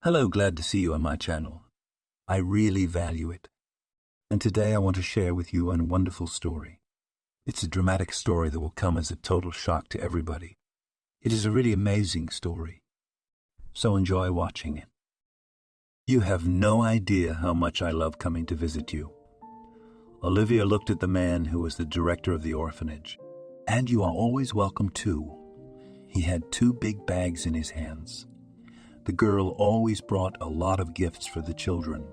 Hello, glad to see you on my channel. I really value it. And today I want to share with you a wonderful story. It's a dramatic story that will come as a total shock to everybody. It is a really amazing story. So enjoy watching it. You have no idea how much I love coming to visit you. Olivia looked at the man who was the director of the orphanage. And you are always welcome too. He had 2 big bags in his hands. The girl always brought a lot of gifts for the children.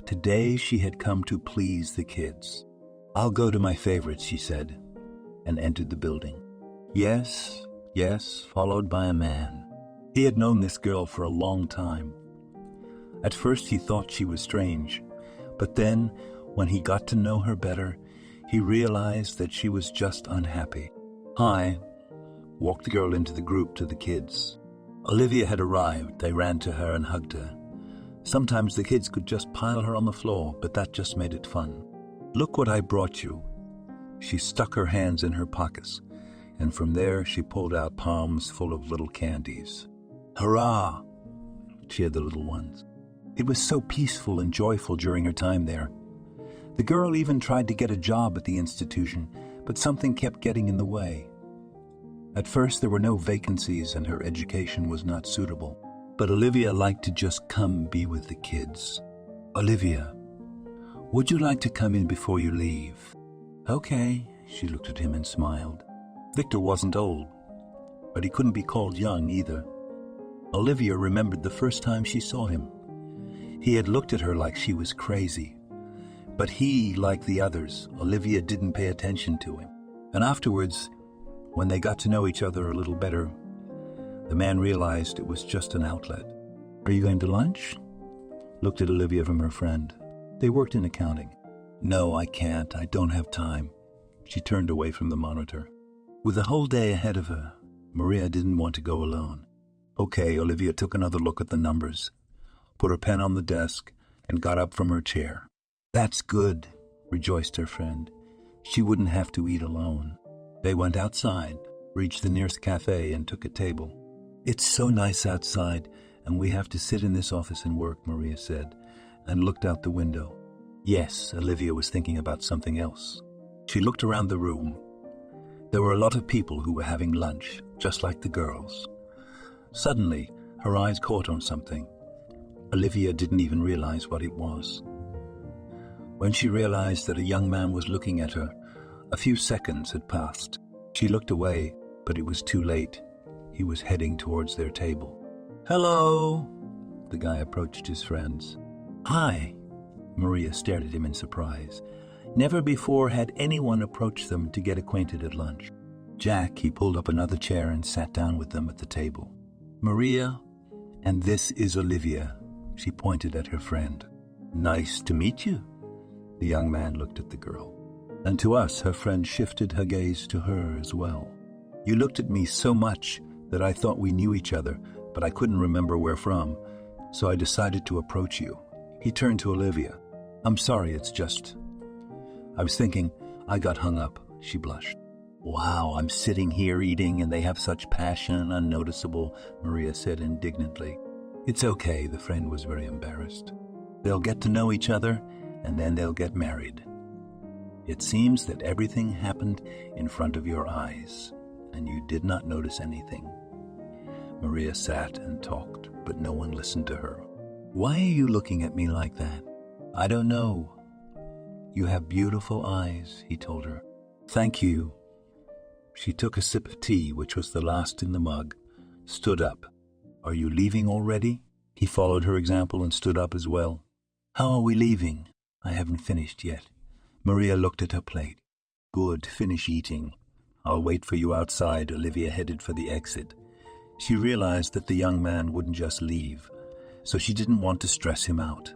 Today she had come to please the kids. "I'll go to my favorites," she said, and entered the building. Yes, followed by a man. He had known this girl for a long time. At first he thought she was strange, but then, when he got to know her better, he realized that she was just unhappy. "Hi," walked the girl into the group to the kids. Olivia had arrived. They ran to her and hugged her. Sometimes the kids could just pile her on the floor, but that just made it fun. "Look what I brought you." She stuck her hands in her pockets, and from there she pulled out palms full of little candies. "Hurrah!" cheered the little ones. It was so peaceful and joyful during her time there. The girl even tried to get a job at the institution, but something kept getting in the way. At first there were no vacancies and her education was not suitable. But Olivia liked to just come be with the kids. "Olivia, would you like to come in before you leave?" "Okay," she looked at him and smiled. Victor wasn't old, but he couldn't be called young either. Olivia remembered the first time she saw him. He had looked at her like she was crazy. But he, like the others, Olivia didn't pay attention to him. And afterwards, when they got to know each other a little better, the man realized it was just an outlet. "Are you going to lunch?" Looked at Olivia from her friend. They worked in accounting. "No, I can't. I don't have time." She turned away from the monitor. With the whole day ahead of her, Maria didn't want to go alone. Okay, Olivia took another look at the numbers, put her pen on the desk, and got up from her chair. "That's good," rejoiced her friend. She wouldn't have to eat alone. They went outside, reached the nearest cafe, and took a table. "It's so nice outside, and we have to sit in this office and work," Maria said, and looked out the window. Yes, Olivia was thinking about something else. She looked around the room. There were a lot of people who were having lunch, just like the girls. Suddenly, her eyes caught on something. Olivia didn't even realize what it was. When she realized that a young man was looking at her, a few seconds had passed. She looked away, but it was too late. He was heading towards their table. "Hello!" The guy approached his friends. "Hi!" Maria stared at him in surprise. Never before had anyone approached them to get acquainted at lunch. "Jack," he pulled up another chair and sat down with them at the table. "Maria, and this is Olivia." She pointed at her friend. "Nice to meet you." The young man looked at the girl. And to us, her friend shifted her gaze to her as well. "You looked at me so much that I thought we knew each other, but I couldn't remember where from, so I decided to approach you." He turned to Olivia. "I'm sorry, it's just... I was thinking, I got hung up." She blushed. "Wow, I'm sitting here eating and they have such passion, unnoticeable," Maria said indignantly. "It's okay," the friend was very embarrassed. "They'll get to know each other and then they'll get married. It seems that everything happened in front of your eyes, and you did not notice anything." Maria sat and talked, but no one listened to her. "Why are you looking at me like that?" "I don't know. You have beautiful eyes," he told her. "Thank you." She took a sip of tea, which was the last in the mug, stood up. "Are you leaving already?" He followed her example and stood up as well. "How are we leaving?" "I haven't finished yet." Maria looked at her plate. "Good, finish eating. I'll wait for you outside." Olivia headed for the exit. She realized that the young man wouldn't just leave, so she didn't want to stress him out.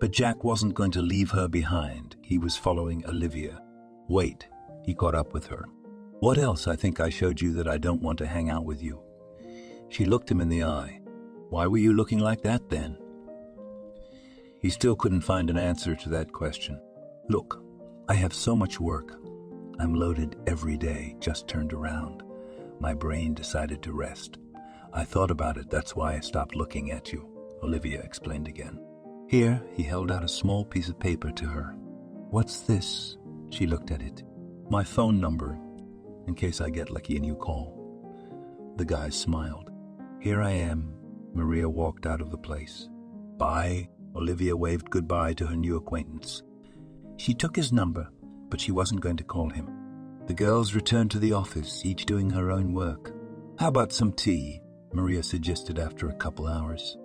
But Jack wasn't going to leave her behind. He was following Olivia. "Wait," he caught up with her. "What else? I think I showed you that I don't want to hang out with you." She looked him in the eye. "Why were you looking like that then?" He still couldn't find an answer to that question. "Look, I have so much work. I'm loaded every day." Just turned around. My brain decided to rest. I thought about it, that's why I stopped looking at you, Olivia explained again. Here, he held out a small piece of paper to her. What's this? She looked at it. My phone number, in case I get lucky and you call. The guy smiled. Here I am. Maria walked out of the place. Bye. Olivia waved goodbye to her new acquaintance. She took his number, but she wasn't going to call him. The girls returned to the office, each doing her own work. How about some tea? Maria suggested after a couple hours.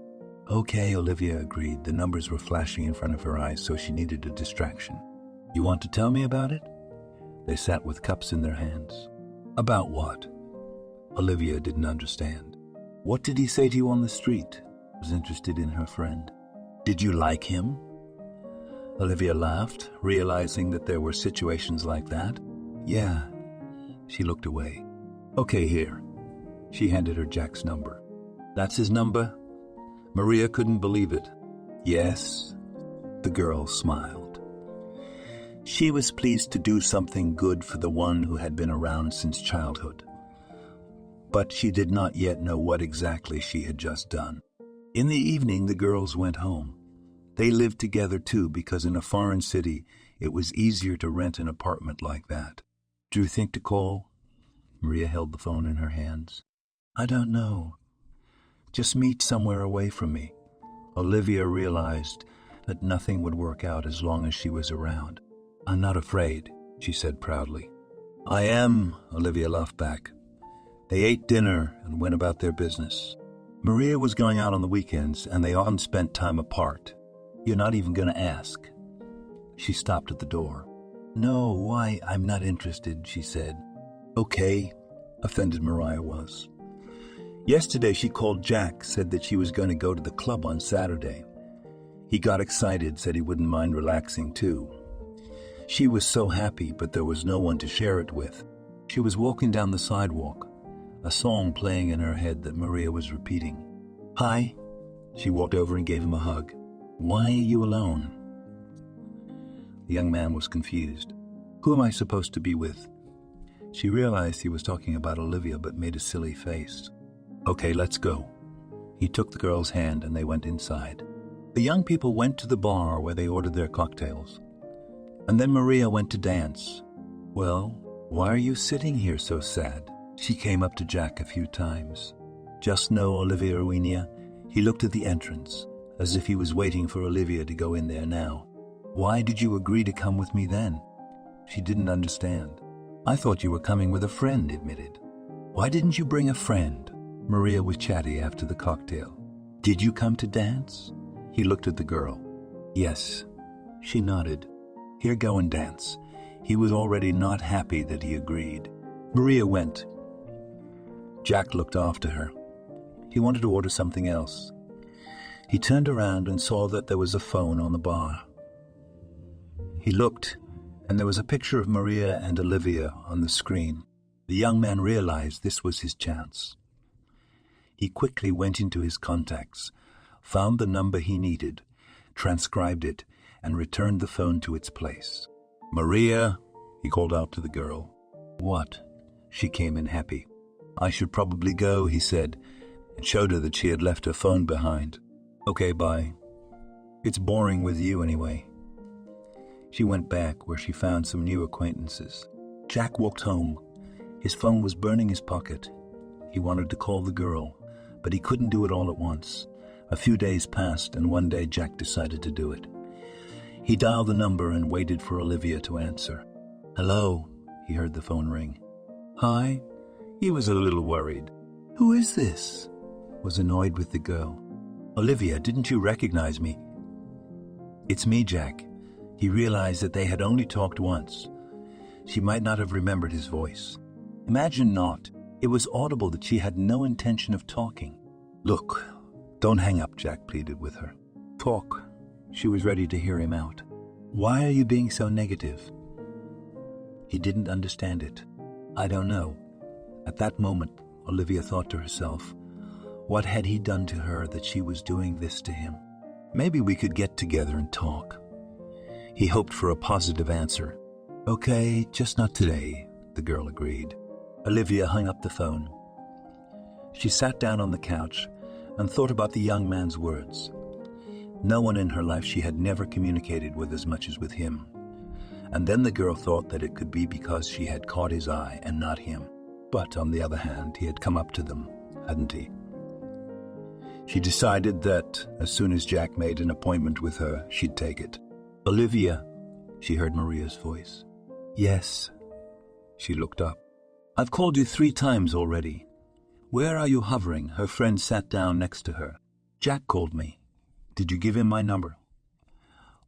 Okay, Olivia agreed. The numbers were flashing in front of her eyes, so she needed a distraction. You want to tell me about it? They sat with cups in their hands. About what? Olivia didn't understand. What did he say to you on the street? Was interested in her friend. Did you like him? Olivia laughed, realizing that there were situations like that. Yeah. She looked away. Okay, here. She handed her Jack's number. That's his number? Maria couldn't believe it. Yes. The girl smiled. She was pleased to do something good for the one who had been around since childhood. But she did not yet know what exactly she had just done. In the evening, the girls went home. They lived together too, because in a foreign city, it was easier to rent an apartment like that. Do you think to call? Maria held the phone in her hands. I don't know. Just meet somewhere away from me. Olivia realized that nothing would work out as long as she was around. I'm not afraid, she said proudly. I am, Olivia laughed back. They ate dinner and went about their business. Maria was going out on the weekends, and they often spent time apart. You're not even going to ask. She stopped at the door. No, why? I'm not interested, she said. Okay, offended Maria was. Yesterday she called Jack, said that she was going to go to the club on Saturday. He got excited, said he wouldn't mind relaxing too. She was so happy, but there was no one to share it with. She was walking down the sidewalk, a song playing in her head that Maria was repeating. Hi. She walked over and gave him a hug. Why are you alone? The young man was confused. Who am I supposed to be with? She realized he was talking about Olivia, but made a silly face. Okay, let's go. He took the girl's hand and they went inside. The young people went to the bar where they ordered their cocktails. And then Maria went to dance. Well, why are you sitting here so sad? She came up to Jack a few times. Just know, Olivia Rowena, he looked at the entrance, as if he was waiting for Olivia to go in there now. Why did you agree to come with me then? She didn't understand. I thought you were coming with a friend, admitted. Why didn't you bring a friend? Maria was chatty after the cocktail. Did you come to dance? He looked at the girl. Yes. She nodded. Here, go and dance. He was already not happy that he agreed. Maria went. Jack looked after her. He wanted to order something else. He turned around and saw that there was a phone on the bar. He looked, and there was a picture of Maria and Olivia on the screen. The young man realized this was his chance. He quickly went into his contacts, found the number he needed, transcribed it, and returned the phone to its place. Maria, he called out to the girl. What? She came in happy. I should probably go, he said, and showed her that she had left her phone behind. Okay, bye. It's boring with you anyway. She went back where she found some new acquaintances. Jack walked home. His phone was burning his pocket. He wanted to call the girl, but he couldn't do it all at once. A few days passed, and one day Jack decided to do it. He dialed the number and waited for Olivia to answer. Hello, he heard the phone ring. Hi. He was a little worried. Who is this? Was annoyed with the girl. Olivia, didn't you recognize me? It's me, Jack. He realized that they had only talked once. She might not have remembered his voice. Imagine not. It was audible that she had no intention of talking. Look, don't hang up, Jack pleaded with her. Talk. She was ready to hear him out. Why are you being so negative? He didn't understand it. I don't know. At that moment, Olivia thought to herself, what had he done to her that she was doing this to him? Maybe we could get together and talk. He hoped for a positive answer. Okay, just not today, the girl agreed. Olivia hung up the phone. She sat down on the couch and thought about the young man's words. No one in her life she had never communicated with as much as with him. And then the girl thought that it could be because she had caught his eye and not him. But on the other hand, he had come up to them, hadn't he? She decided that as soon as Jack made an appointment with her, she'd take it. "Olivia," she heard Maria's voice. "Yes." She looked up. "I've called you 3 times already. Where are you hovering?" Her friend sat down next to her. "Jack called me. Did you give him my number?"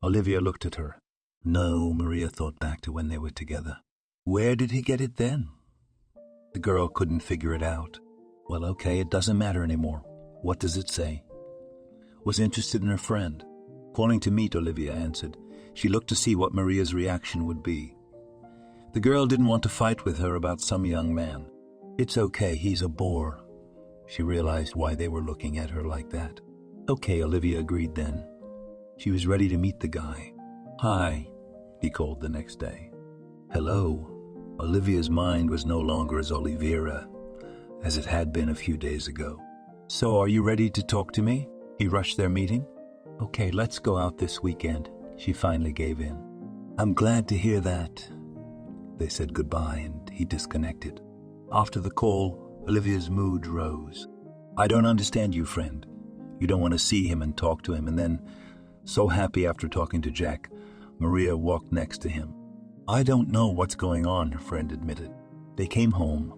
Olivia looked at her. No, Maria thought back to when they were together. Where did he get it then? The girl couldn't figure it out. Well, okay, it doesn't matter anymore. What does it say? Was interested in her friend. Calling to meet, Olivia answered. She looked to see what Maria's reaction would be. The girl didn't want to fight with her about some young man. It's okay, he's a bore. She realized why they were looking at her like that. Okay, Olivia agreed then. She was ready to meet the guy. Hi, he called the next day. Hello. Olivia's mind was no longer as Oliveira as it had been a few days ago. So are you ready to talk to me? He rushed their meeting. Okay, let's go out this weekend. She finally gave in. I'm glad to hear that. They said goodbye and he disconnected. After the call, Olivia's mood rose. I don't understand you, friend. You don't want to see him and talk to him, and then, so happy after talking to Jack, Maria walked next to him. I don't know what's going on, her friend admitted. They came home.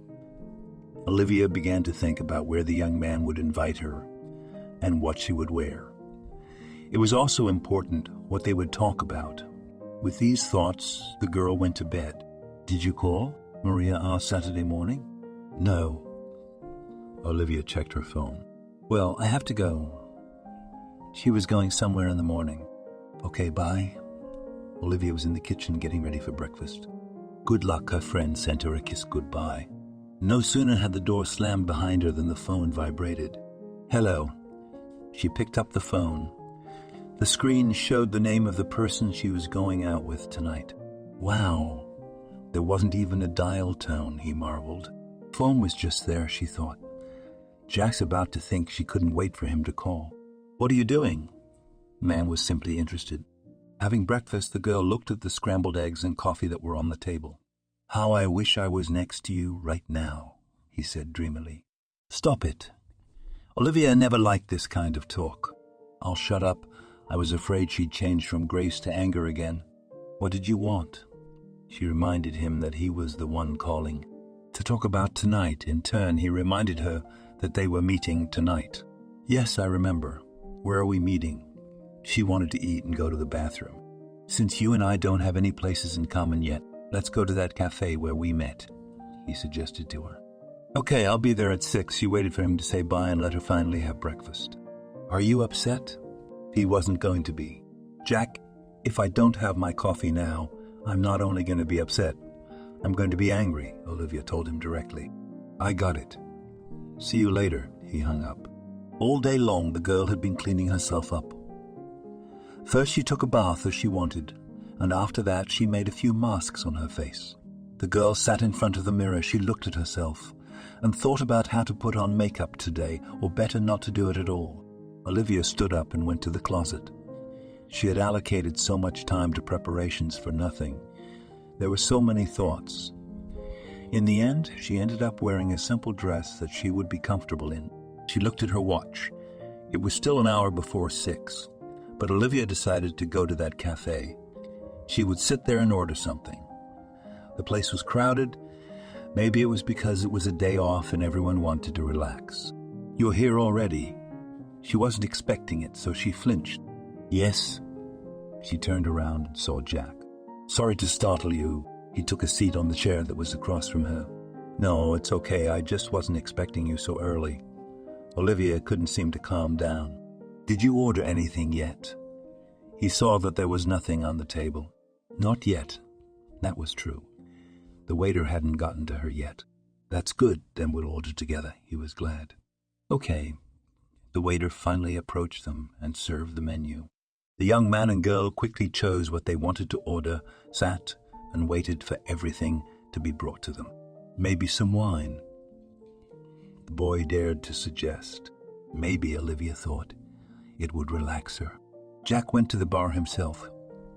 Olivia began to think about where the young man would invite her and what she would wear. It was also important what they would talk about. With these thoughts, the girl went to bed. Did you call? Maria asked Saturday morning. No. Olivia checked her phone. Well, I have to go. She was going somewhere in the morning. Okay, bye. Olivia was in the kitchen getting ready for breakfast. Good luck, her friend sent her a kiss goodbye. No sooner had the door slammed behind her than the phone vibrated. Hello. She picked up the phone. The screen showed the name of the person she was going out with tonight. Wow. There wasn't even a dial tone, he marveled. Phone was just there, she thought. Jack's about to think she couldn't wait for him to call. What are you doing? Man was simply interested. Having breakfast, the girl looked at the scrambled eggs and coffee that were on the table. How I wish I was next to you right now, he said dreamily. Stop it. Olivia never liked this kind of talk. I'll shut up. I was afraid she'd change from grace to anger again. What did you want? She reminded him that he was the one calling. To talk about tonight. In turn, he reminded her that they were meeting tonight. Yes, I remember. Where are we meeting? She wanted to eat and go to the bathroom. Since you and I don't have any places in common yet, let's go to that cafe where we met, he suggested to her. Okay, I'll be there at 6. She waited for him to say bye and let her finally have breakfast. Are you upset? He wasn't going to be. Jack, if I don't have my coffee now, I'm not only going to be upset, I'm going to be angry, Olivia told him directly. I got it. See you later, he hung up. All day long, the girl had been cleaning herself up. First, she took a bath as she wanted, and after that, she made a few masks on her face. The girl sat in front of the mirror. She looked at herself and thought about how to put on makeup today, or better not to do it at all. Olivia stood up and went to the closet. She had allocated so much time to preparations for nothing. There were so many thoughts. In the end, she ended up wearing a simple dress that she would be comfortable in. She looked at her watch. It was still an hour before 6, but Olivia decided to go to that cafe. She would sit there and order something. The place was crowded. Maybe it was because it was a day off and everyone wanted to relax. You're here already. She wasn't expecting it, so she flinched. Yes. She turned around and saw Jack. Sorry to startle you. He took a seat on the chair that was across from her. No, it's okay. I just wasn't expecting you so early. Olivia couldn't seem to calm down. Did you order anything yet? He saw that there was nothing on the table. Not yet. That was true. The waiter hadn't gotten to her yet. That's good, then we'll order together. He was glad. Okay. The waiter finally approached them and served the menu. The young man and girl quickly chose what they wanted to order, sat, and waited for everything to be brought to them. Maybe some wine. The boy dared to suggest. Maybe, Olivia thought, it would relax her. Jack went to the bar himself,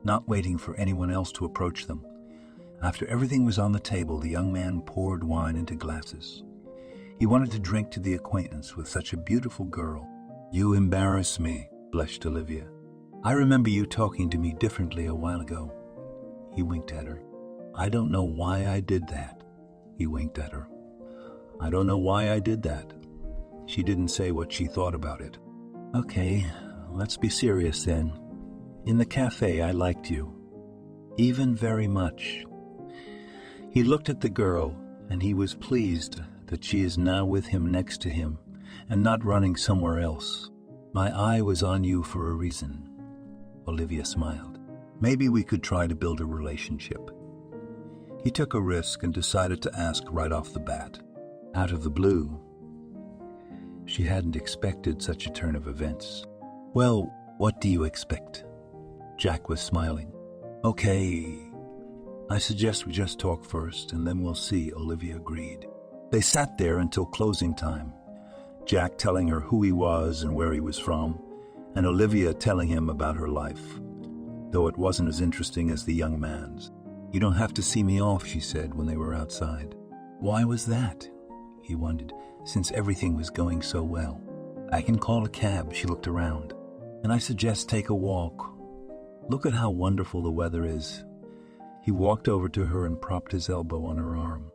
not waiting for anyone else to approach them. After everything was on the table, the young man poured wine into glasses. He wanted to drink to the acquaintance with such a beautiful girl. "You embarrass me," blushed Olivia. "I remember you talking to me differently a while ago." He winked at her. "I don't know why I did that." He winked at her. "I don't know why I did that." She didn't say what she thought about it. "Okay, let's be serious then. In the cafe, I liked you. Even very much." He looked at the girl, and he was pleased that she is now with him next to him and not running somewhere else. "My eye was on you for a reason." Olivia smiled. "Maybe we could try to build a relationship." He took a risk and decided to ask right off the bat. Out of the blue. She hadn't expected such a turn of events. "Well, what do you expect?" Jack was smiling. "Okay, I suggest we just talk first, and then we'll see," Olivia agreed. They sat there until closing time, Jack telling her who he was and where he was from, and Olivia telling him about her life, though it wasn't as interesting as the young man's. "You don't have to see me off," she said when they were outside. Why was that? He wondered, since everything was going so well. "I can call a cab," she looked around, "and I suggest take a walk. Look at how wonderful the weather is." He walked over to her and propped his elbow on her arm.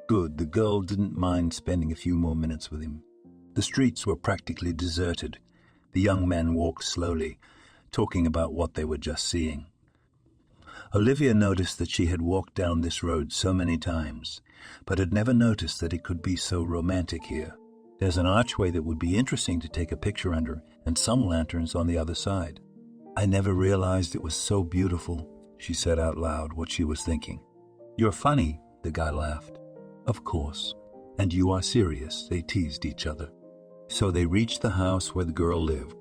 Good, the girl didn't mind spending a few more minutes with him. The streets were practically deserted. The young men walked slowly, talking about what they were just seeing. Olivia noticed that she had walked down this road so many times, but had never noticed that it could be so romantic here. There's an archway that would be interesting to take a picture under, and some lanterns on the other side. "I never realized it was so beautiful," she said out loud what she was thinking. "You're funny," the guy laughed. "Of course. And you are serious," they teased each other. So they reached the house where the girl lived.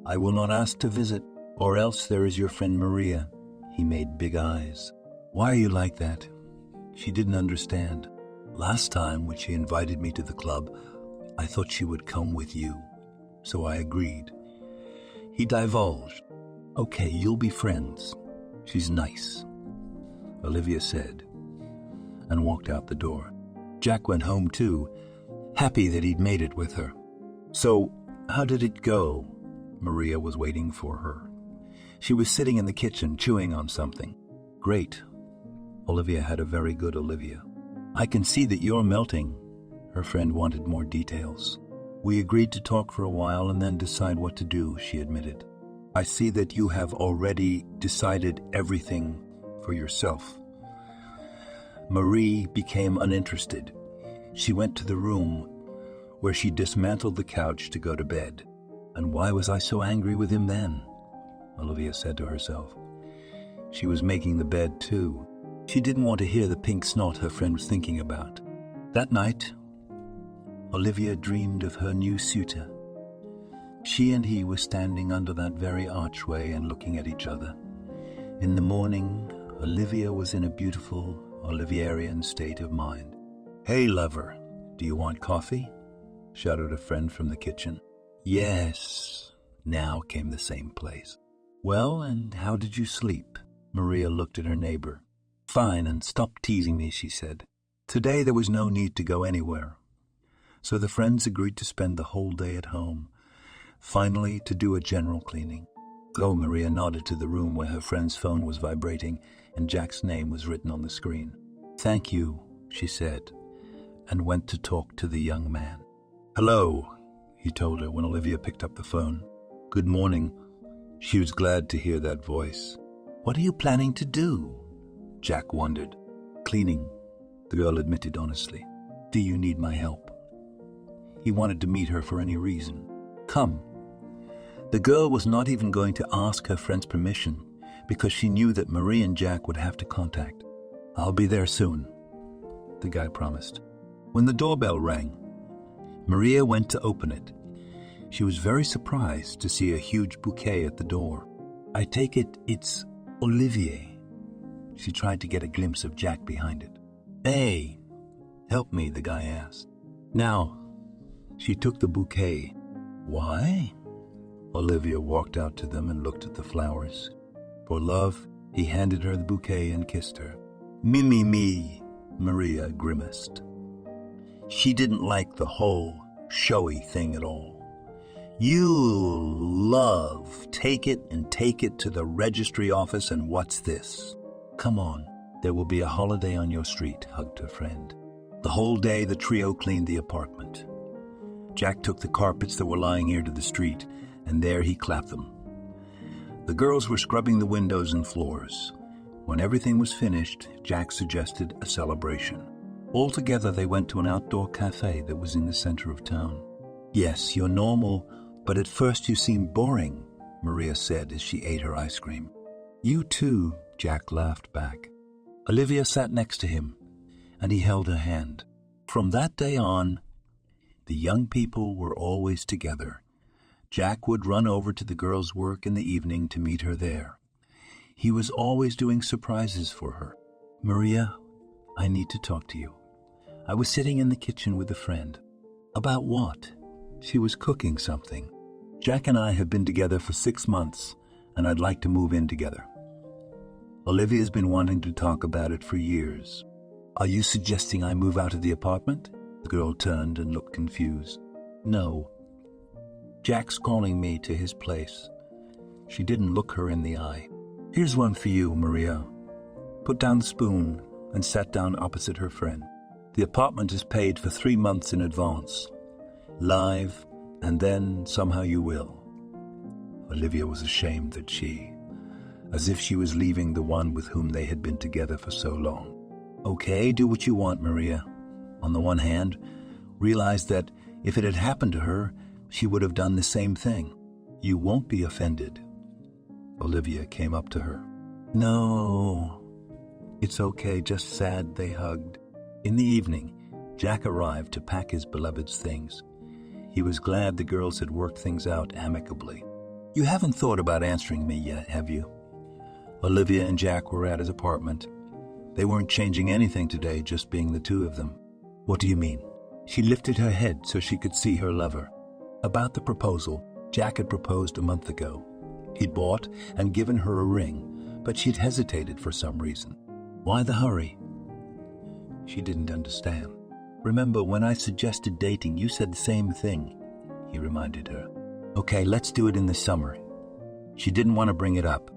"I will not ask to visit, or else there is your friend Maria." He made big eyes. "Why are you like that?" She didn't understand. "Last time when she invited me to the club, I thought she would come with you, so I agreed." He divulged. "Okay, you'll be friends. She's nice," Olivia said, and walked out the door. Jack went home too, happy that he'd made it with her. "So, how did it go?" Maria was waiting for her. She was sitting in the kitchen, chewing on something. "Great." Olivia had a very good Olivia. "I can see that you're melting." Her friend wanted more details. "We agreed to talk for a while and then decide what to do," she admitted. "I see that you have already decided everything for yourself." Marie became uninterested. She went to the room where she dismantled the couch to go to bed. "And why was I so angry with him then?" Olivia said to herself. She was making the bed too. She didn't want to hear the pink snot her friend was thinking about. That night, Olivia dreamed of her new suitor. She and he were standing under that very archway and looking at each other. In the morning, Olivia was in a beautiful Oliverian state of mind. "Hey, lover, do you want coffee?" shouted a friend from the kitchen. "Yes." Now came the same place. "Well, and how did you sleep?" Maria looked at her neighbor. "Fine, and stop teasing me," she said. Today there was no need to go anywhere. So the friends agreed to spend the whole day at home, finally to do a general cleaning. Oh, Maria nodded to the room where her friend's phone was vibrating and Jack's name was written on the screen. "Thank you," she said, and went to talk to the young man. "Hello," he told her when Olivia picked up the phone. "Good morning." She was glad to hear that voice. "What are you planning to do?" Jack wondered. "Cleaning," the girl admitted honestly. "Do you need my help?" He wanted to meet her for any reason. "Come." The girl was not even going to ask her friend's permission because she knew that Marie and Jack would have to contact. "I'll be there soon," the guy promised. When the doorbell rang, Maria went to open it. She was very surprised to see a huge bouquet at the door. "I take it it's Olivier." She tried to get a glimpse of Jack behind it. "Hey, help me," the guy asked. "Now, She took the bouquet. Why? Olivia walked out to them and looked at the flowers. For love, he handed her the bouquet and kissed her. Me, Maria grimaced. She didn't like the whole showy thing at all. You love, take it to the registry office, and what's this? Come on, there will be a holiday on your street, hugged her friend. The whole day the trio cleaned the apartment. Jack took the carpets that were lying near to the street, and there he clapped them. The girls were scrubbing the windows and floors. When everything was finished, Jack suggested a celebration. All together they went to an outdoor cafe that was in the center of town. Yes, you're normal, but at first you seemed boring, Maria said as she ate her ice cream. You too, Jack laughed back. Olivia sat next to him, and he held her hand. From that day on, the young people were always together. Jack would run over to the girls' work in the evening to meet her there. He was always doing surprises for her. Maria, I need to talk to you. I was sitting in the kitchen with a friend. About what? She was cooking something. Jack and I have been together for 6 months, and I'd like to move in together. Olivia's been wanting to talk about it for years. Are you suggesting I move out of the apartment? The girl turned and looked confused. No. Jack's calling me to his place. She didn't look her in the eye. Here's one for you, Maria. Put down the spoon and sat down opposite her friend. The apartment is paid for 3 months in advance. Live, and then somehow you will. Olivia was ashamed that as if she was leaving the one with whom they had been together for so long. Okay, do what you want, Maria. On the one hand, realize that if it had happened to her, she would have done the same thing. You won't be offended. Olivia came up to her. No, it's okay, just sad. They hugged. In the evening, Jack arrived to pack his beloved's things. He was glad the girls had worked things out amicably. You haven't thought about answering me yet, have you? Olivia and Jack were at his apartment. They weren't changing anything today, just being the two of them. What do you mean? She lifted her head so she could see her lover. About the proposal, Jack had proposed a month ago. He'd bought and given her a ring, but she'd hesitated for some reason. Why the hurry? She didn't understand. Remember, when I suggested dating, you said the same thing, he reminded her. Okay, let's do it in the summer. She didn't want to bring it up.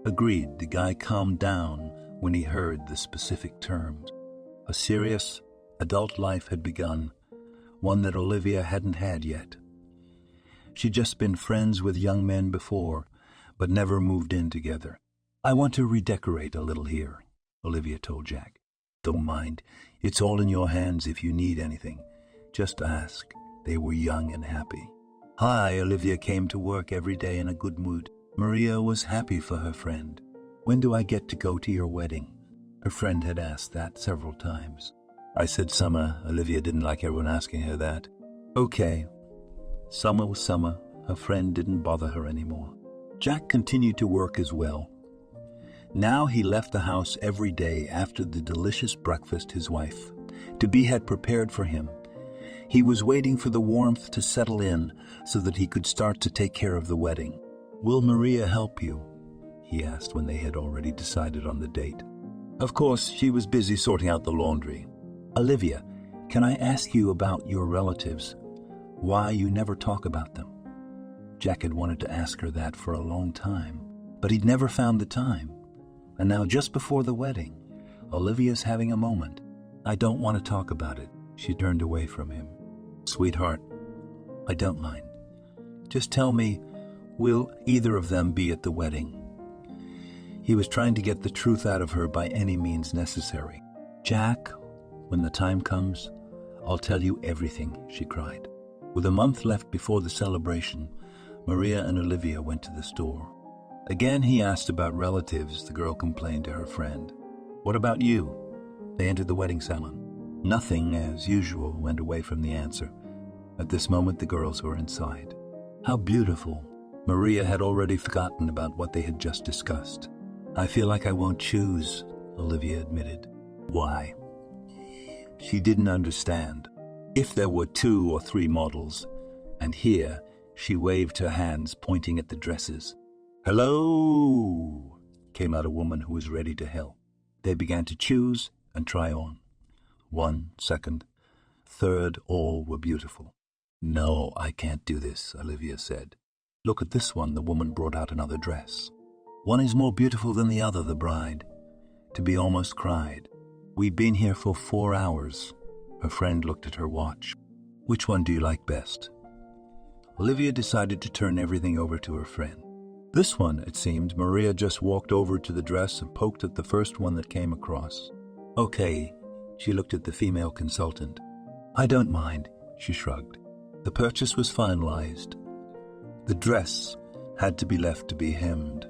Agreed, the guy calmed down when he heard the specific terms. A serious, adult life had begun, one that Olivia hadn't had yet. She'd just been friends with young men before, but never moved in together. I want to redecorate a little here, Olivia told Jack. Don't mind. It's all in your hands if you need anything. Just ask. They were young and happy. Hi, Olivia came to work every day in a good mood. Maria was happy for her friend. When do I get to go to your wedding? Her friend had asked that several times. I said summer. Olivia didn't like everyone asking her that. Okay. Summer was summer. Her friend didn't bother her anymore. Jack continued to work as well. Now he left the house every day after the delicious breakfast his wife, to-be, had prepared for him. He was waiting for the warmth to settle in so that he could start to take care of the wedding. Will Maria help you? He asked when they had already decided on the date. Of course, she was busy sorting out the laundry. Olivia, can I ask you about your relatives? Why you never talk about them? Jack had wanted to ask her that for a long time, but he'd never found the time. And now, just before the wedding, Olivia's having a moment. I don't want to talk about it. She turned away from him. Sweetheart, I don't mind. Just tell me, will either of them be at the wedding? He was trying to get the truth out of her by any means necessary. Jack, when the time comes, I'll tell you everything, she cried. With a month left before the celebration, Maria and Olivia went to the store. Again he asked about relatives, the girl complained to her friend. What about you? They entered the wedding salon. Nothing, as usual, went away from the answer. At this moment the girls were inside. How beautiful. Maria had already forgotten about what they had just discussed. I feel like I won't choose, Olivia admitted. Why? She didn't understand. If there were 2 or 3 models, and here she waved her hands pointing at the dresses. "Hello," came out a woman who was ready to help. They began to choose and try on. 1, 2nd, 3rd, all were beautiful. "No, I can't do this," Olivia said. "Look at this one," the woman brought out another dress. "One is more beautiful than the other," the bride, to be almost cried. "We've been here for 4 hours. Her friend looked at her watch. "Which one do you like best?" Olivia decided to turn everything over to her friend. This one, it seemed, Maria just walked over to the dress and poked at the first one that came across. "Okay," she looked at the female consultant. "I don't mind," she shrugged. The purchase was finalized. The dress had to be left to be hemmed.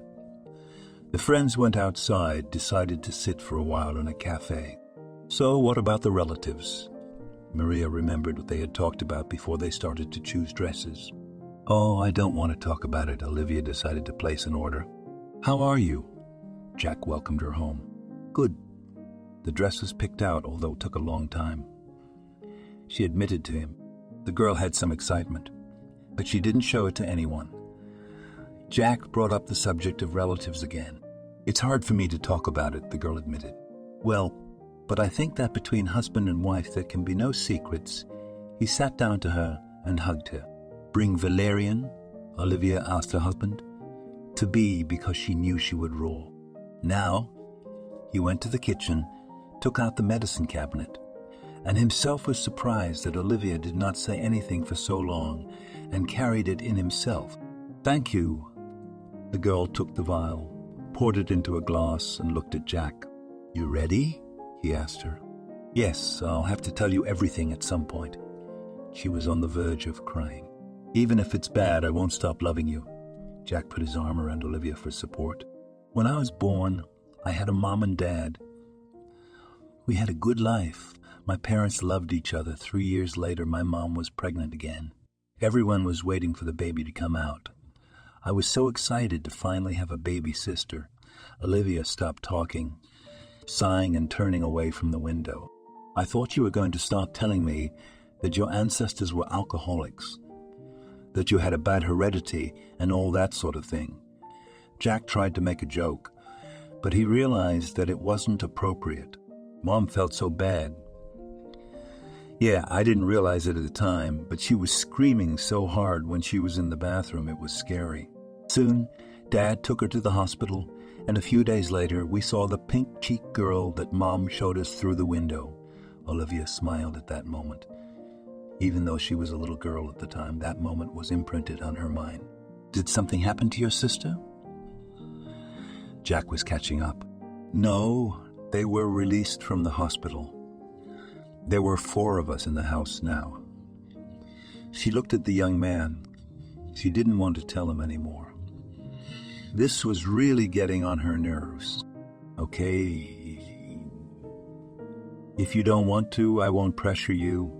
The friends went outside, decided to sit for a while in a cafe. "So what about the relatives?" Maria remembered what they had talked about before they started to choose dresses. "Oh, I don't want to talk about it," Olivia decided to place an order. "How are you?" Jack welcomed her home. "Good." The dress was picked out, although it took a long time. She admitted to him. The girl had some excitement, but she didn't show it to anyone. Jack brought up the subject of relatives again. "It's hard for me to talk about it," the girl admitted. "Well, but I think that between husband and wife there can be no secrets." He sat down to her and hugged her. "Bring valerian?" Olivia asked her husband. To be, because she knew she would roar. Now, he went to the kitchen, took out the medicine cabinet, and himself was surprised that Olivia did not say anything for so long and carried it in himself. "Thank you." The girl took the vial, poured it into a glass, and looked at Jack. "You ready?" he asked her. "Yes, I'll have to tell you everything at some point." She was on the verge of crying. "Even if it's bad, I won't stop loving you." Jack put his arm around Olivia for support. "When I was born, I had a mom and dad. We had a good life. My parents loved each other. 3 years later, my mom was pregnant again. Everyone was waiting for the baby to come out. I was so excited to finally have a baby sister." Olivia stopped talking, sighing and turning away from the window. "I thought you were going to start telling me that your ancestors were alcoholics, that you had a bad heredity and all that sort of thing." Jack tried to make a joke, but he realized that it wasn't appropriate. Mom felt so bad. "Yeah, I didn't realize it at the time, but she was screaming so hard when she was in the bathroom it was scary. Soon, Dad took her to the hospital, and a few days later we saw the pink-cheeked girl that Mom showed us through the window." Olivia smiled at that moment. Even though she was a little girl at the time, that moment was imprinted on her mind. "Did something happen to your sister?" Jack was catching up. "No, they were released from the hospital. There were 4 of us in the house now." She looked at the young man. She didn't want to tell him anymore. This was really getting on her nerves. "Okay, if you don't want to, I won't pressure you."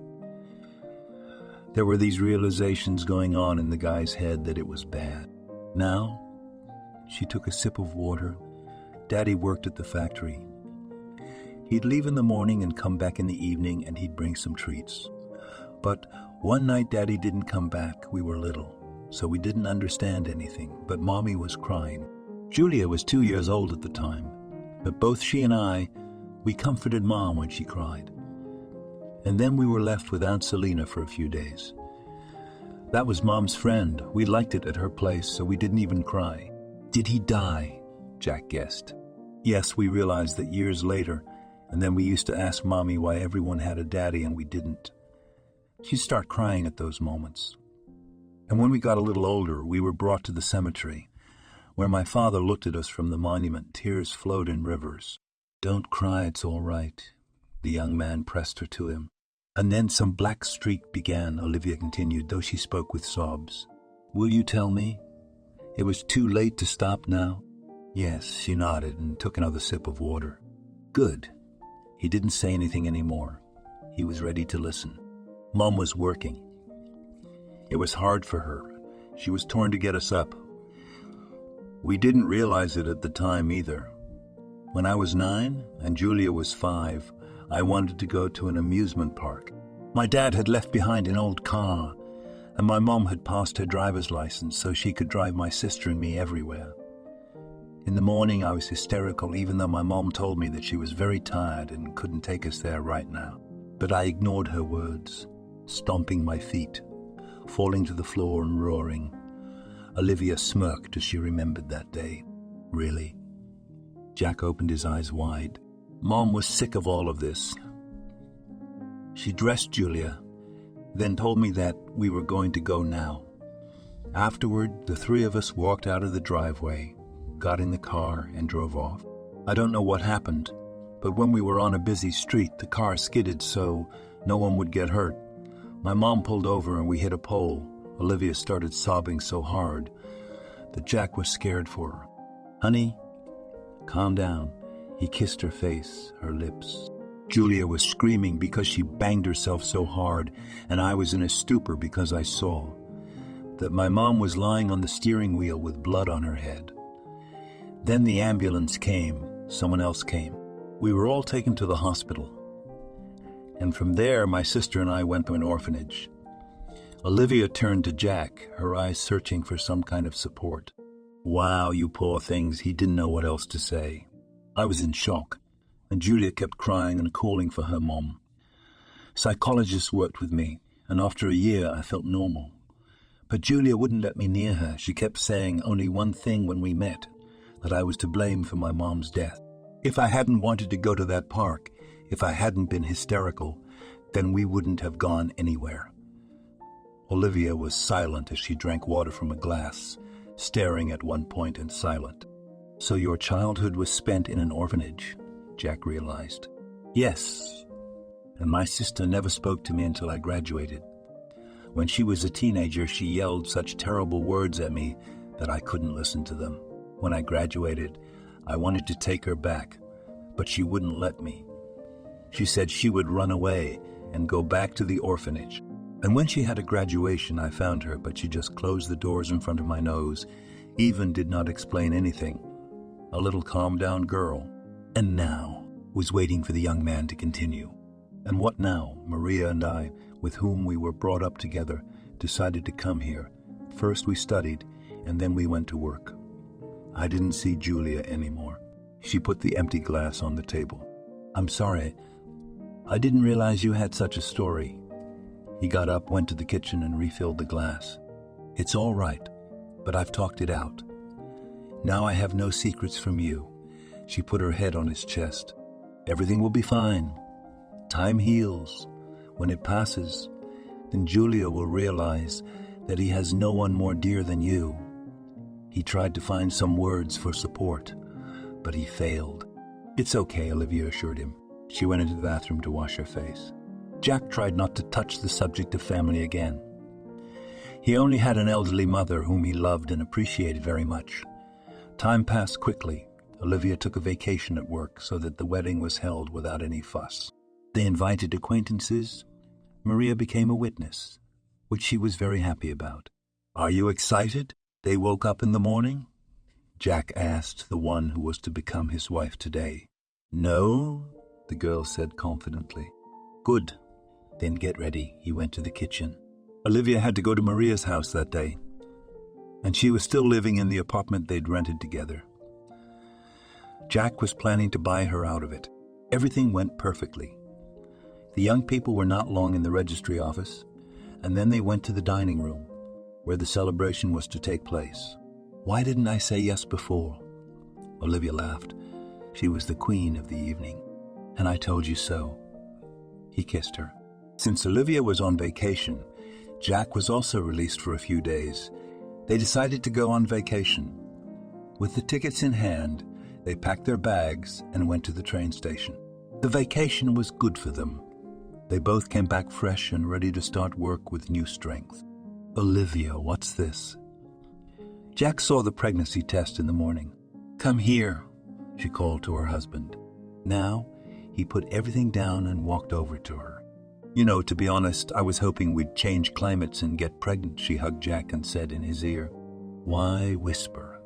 There were these realizations going on in the guy's head that it was bad. Now, she took a sip of water. Daddy worked at the factory. He'd leave in the morning and come back in the evening, and he'd bring some treats. But one night Daddy didn't come back. We were little, so we didn't understand anything, but Mommy was crying. Julia was 2 years old at the time, but both she and we comforted Mom when she cried. And then we were left with Aunt Selina for a few days. That was Mom's friend. We liked it at her place, so we didn't even cry. "Did he die?" Jack guessed. "Yes, we realized that years later, and then we used to ask Mommy why everyone had a daddy and we didn't. She'd start crying at those moments. And when we got a little older, we were brought to the cemetery, where my father looked at us from the monument. Tears flowed in rivers. "Don't cry, it's all right." The young man pressed her to him. "And then some black streak began," Olivia continued, though she spoke with sobs. "Will you tell me? It was too late to stop now?" "Yes," she nodded and took another sip of water. "Good." He didn't say anything anymore. He was ready to listen. Mom was working. It was hard for her. She was torn to get us up. We didn't realize it at the time either. When I was 9 and Julia was 5, I wanted to go to an amusement park. My dad had left behind an old car, and my mom had passed her driver's license so she could drive my sister and me everywhere. In the morning, I was hysterical, even though my mom told me that she was very tired and couldn't take us there right now. But I ignored her words, stomping my feet, falling to the floor and roaring. Olivia smirked as she remembered that day. Really? Jack opened his eyes wide. Mom was sick of all of this. She dressed Julia, then told me that we were going to go now. Afterward, the three of us walked out of the driveway, got in the car, and drove off. I don't know what happened, but when we were on a busy street, the car skidded so no one would get hurt. My mom pulled over and we hit a pole. Olivia started sobbing so hard that Jack was scared for her. Honey, calm down. He kissed her face, her lips. Julia was screaming because she banged herself so hard, and I was in a stupor because I saw that my mom was lying on the steering wheel with blood on her head. Then the ambulance came. Someone else came. We were all taken to the hospital. And from there, my sister and I went to an orphanage. Olivia turned to Jack, her eyes searching for some kind of support. Wow, you poor things, he didn't know what else to say. I was in shock, and Julia kept crying and calling for her mom. Psychologists worked with me, and after a year I felt normal. But Julia wouldn't let me near her. She kept saying only one thing when we met, that I was to blame for my mom's death. If I hadn't wanted to go to that park, if I hadn't been hysterical, then we wouldn't have gone anywhere. Olivia was silent as she drank water from a glass, staring at one point and silent. So your childhood was spent in an orphanage, Jack realized. Yes, and my sister never spoke to me until I graduated. When she was a teenager, she yelled such terrible words at me that I couldn't listen to them. When I graduated, I wanted to take her back, but she wouldn't let me. She said she would run away and go back to the orphanage. And when she had a graduation, I found her, but she just closed the doors in front of my nose, even did not explain anything. A little calmed-down girl. And now was waiting for the young man to continue. And what now? Maria and I, with whom we were brought up together, decided to come here. First we studied, and then we went to work. I didn't see Julia anymore. She put the empty glass on the table. I'm sorry. I didn't realize you had such a story. He got up, went to the kitchen, and refilled the glass. It's all right, but I've talked it out. Now I have no secrets from you. She put her head on his chest. Everything will be fine. Time heals. When it passes, then Julia will realize that he has no one more dear than you. He tried to find some words for support, but he failed. It's okay, Olivia assured him. She went into the bathroom to wash her face. Jack tried not to touch the subject of family again. He only had an elderly mother whom he loved and appreciated very much. Time passed quickly. Olivia took a vacation at work so that the wedding was held without any fuss. They invited acquaintances. Maria became a witness, which she was very happy about. Are you excited? They woke up in the morning? Jack asked the one who was to become his wife today. No, the girl said confidently. Good. Then get ready. He went to the kitchen. Olivia had to go to Maria's house that day, and she was still living in the apartment they'd rented together. Jack was planning to buy her out of it. Everything went perfectly. The young people were not long in the registry office, and then they went to the dining room, where the celebration was to take place. Why didn't I say yes before? Olivia laughed. She was the queen of the evening. And I told you so. He kissed her. Since Olivia was on vacation, Jack was also released for a few days. They decided to go on vacation. With the tickets in hand, they packed their bags and went to the train station. The vacation was good for them. They both came back fresh and ready to start work with new strength. Olivia, what's this? Jack saw the pregnancy test in the morning. Come here, she called to her husband. Now, he put everything down and walked over to her. You know, to be honest, I was hoping we'd change climates and get pregnant, she hugged Jack and said in his ear. Why whisper?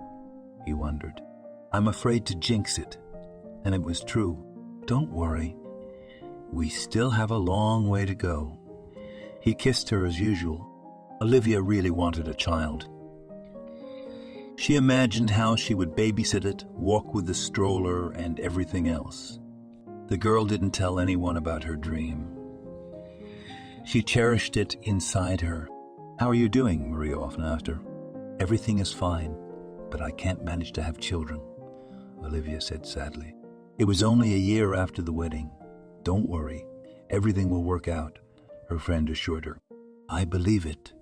He wondered. I'm afraid to jinx it. And it was true. Don't worry. We still have a long way to go. He kissed her as usual. Olivia really wanted a child. She imagined how she would babysit it, walk with the stroller, and everything else. The girl didn't tell anyone about her dream. She cherished it inside her. "How are you doing?" Maria often asked her. "Everything is fine, but I can't manage to have children," Olivia said sadly. It was only a year after the wedding. "Don't worry, everything will work out," her friend assured her. "I believe it."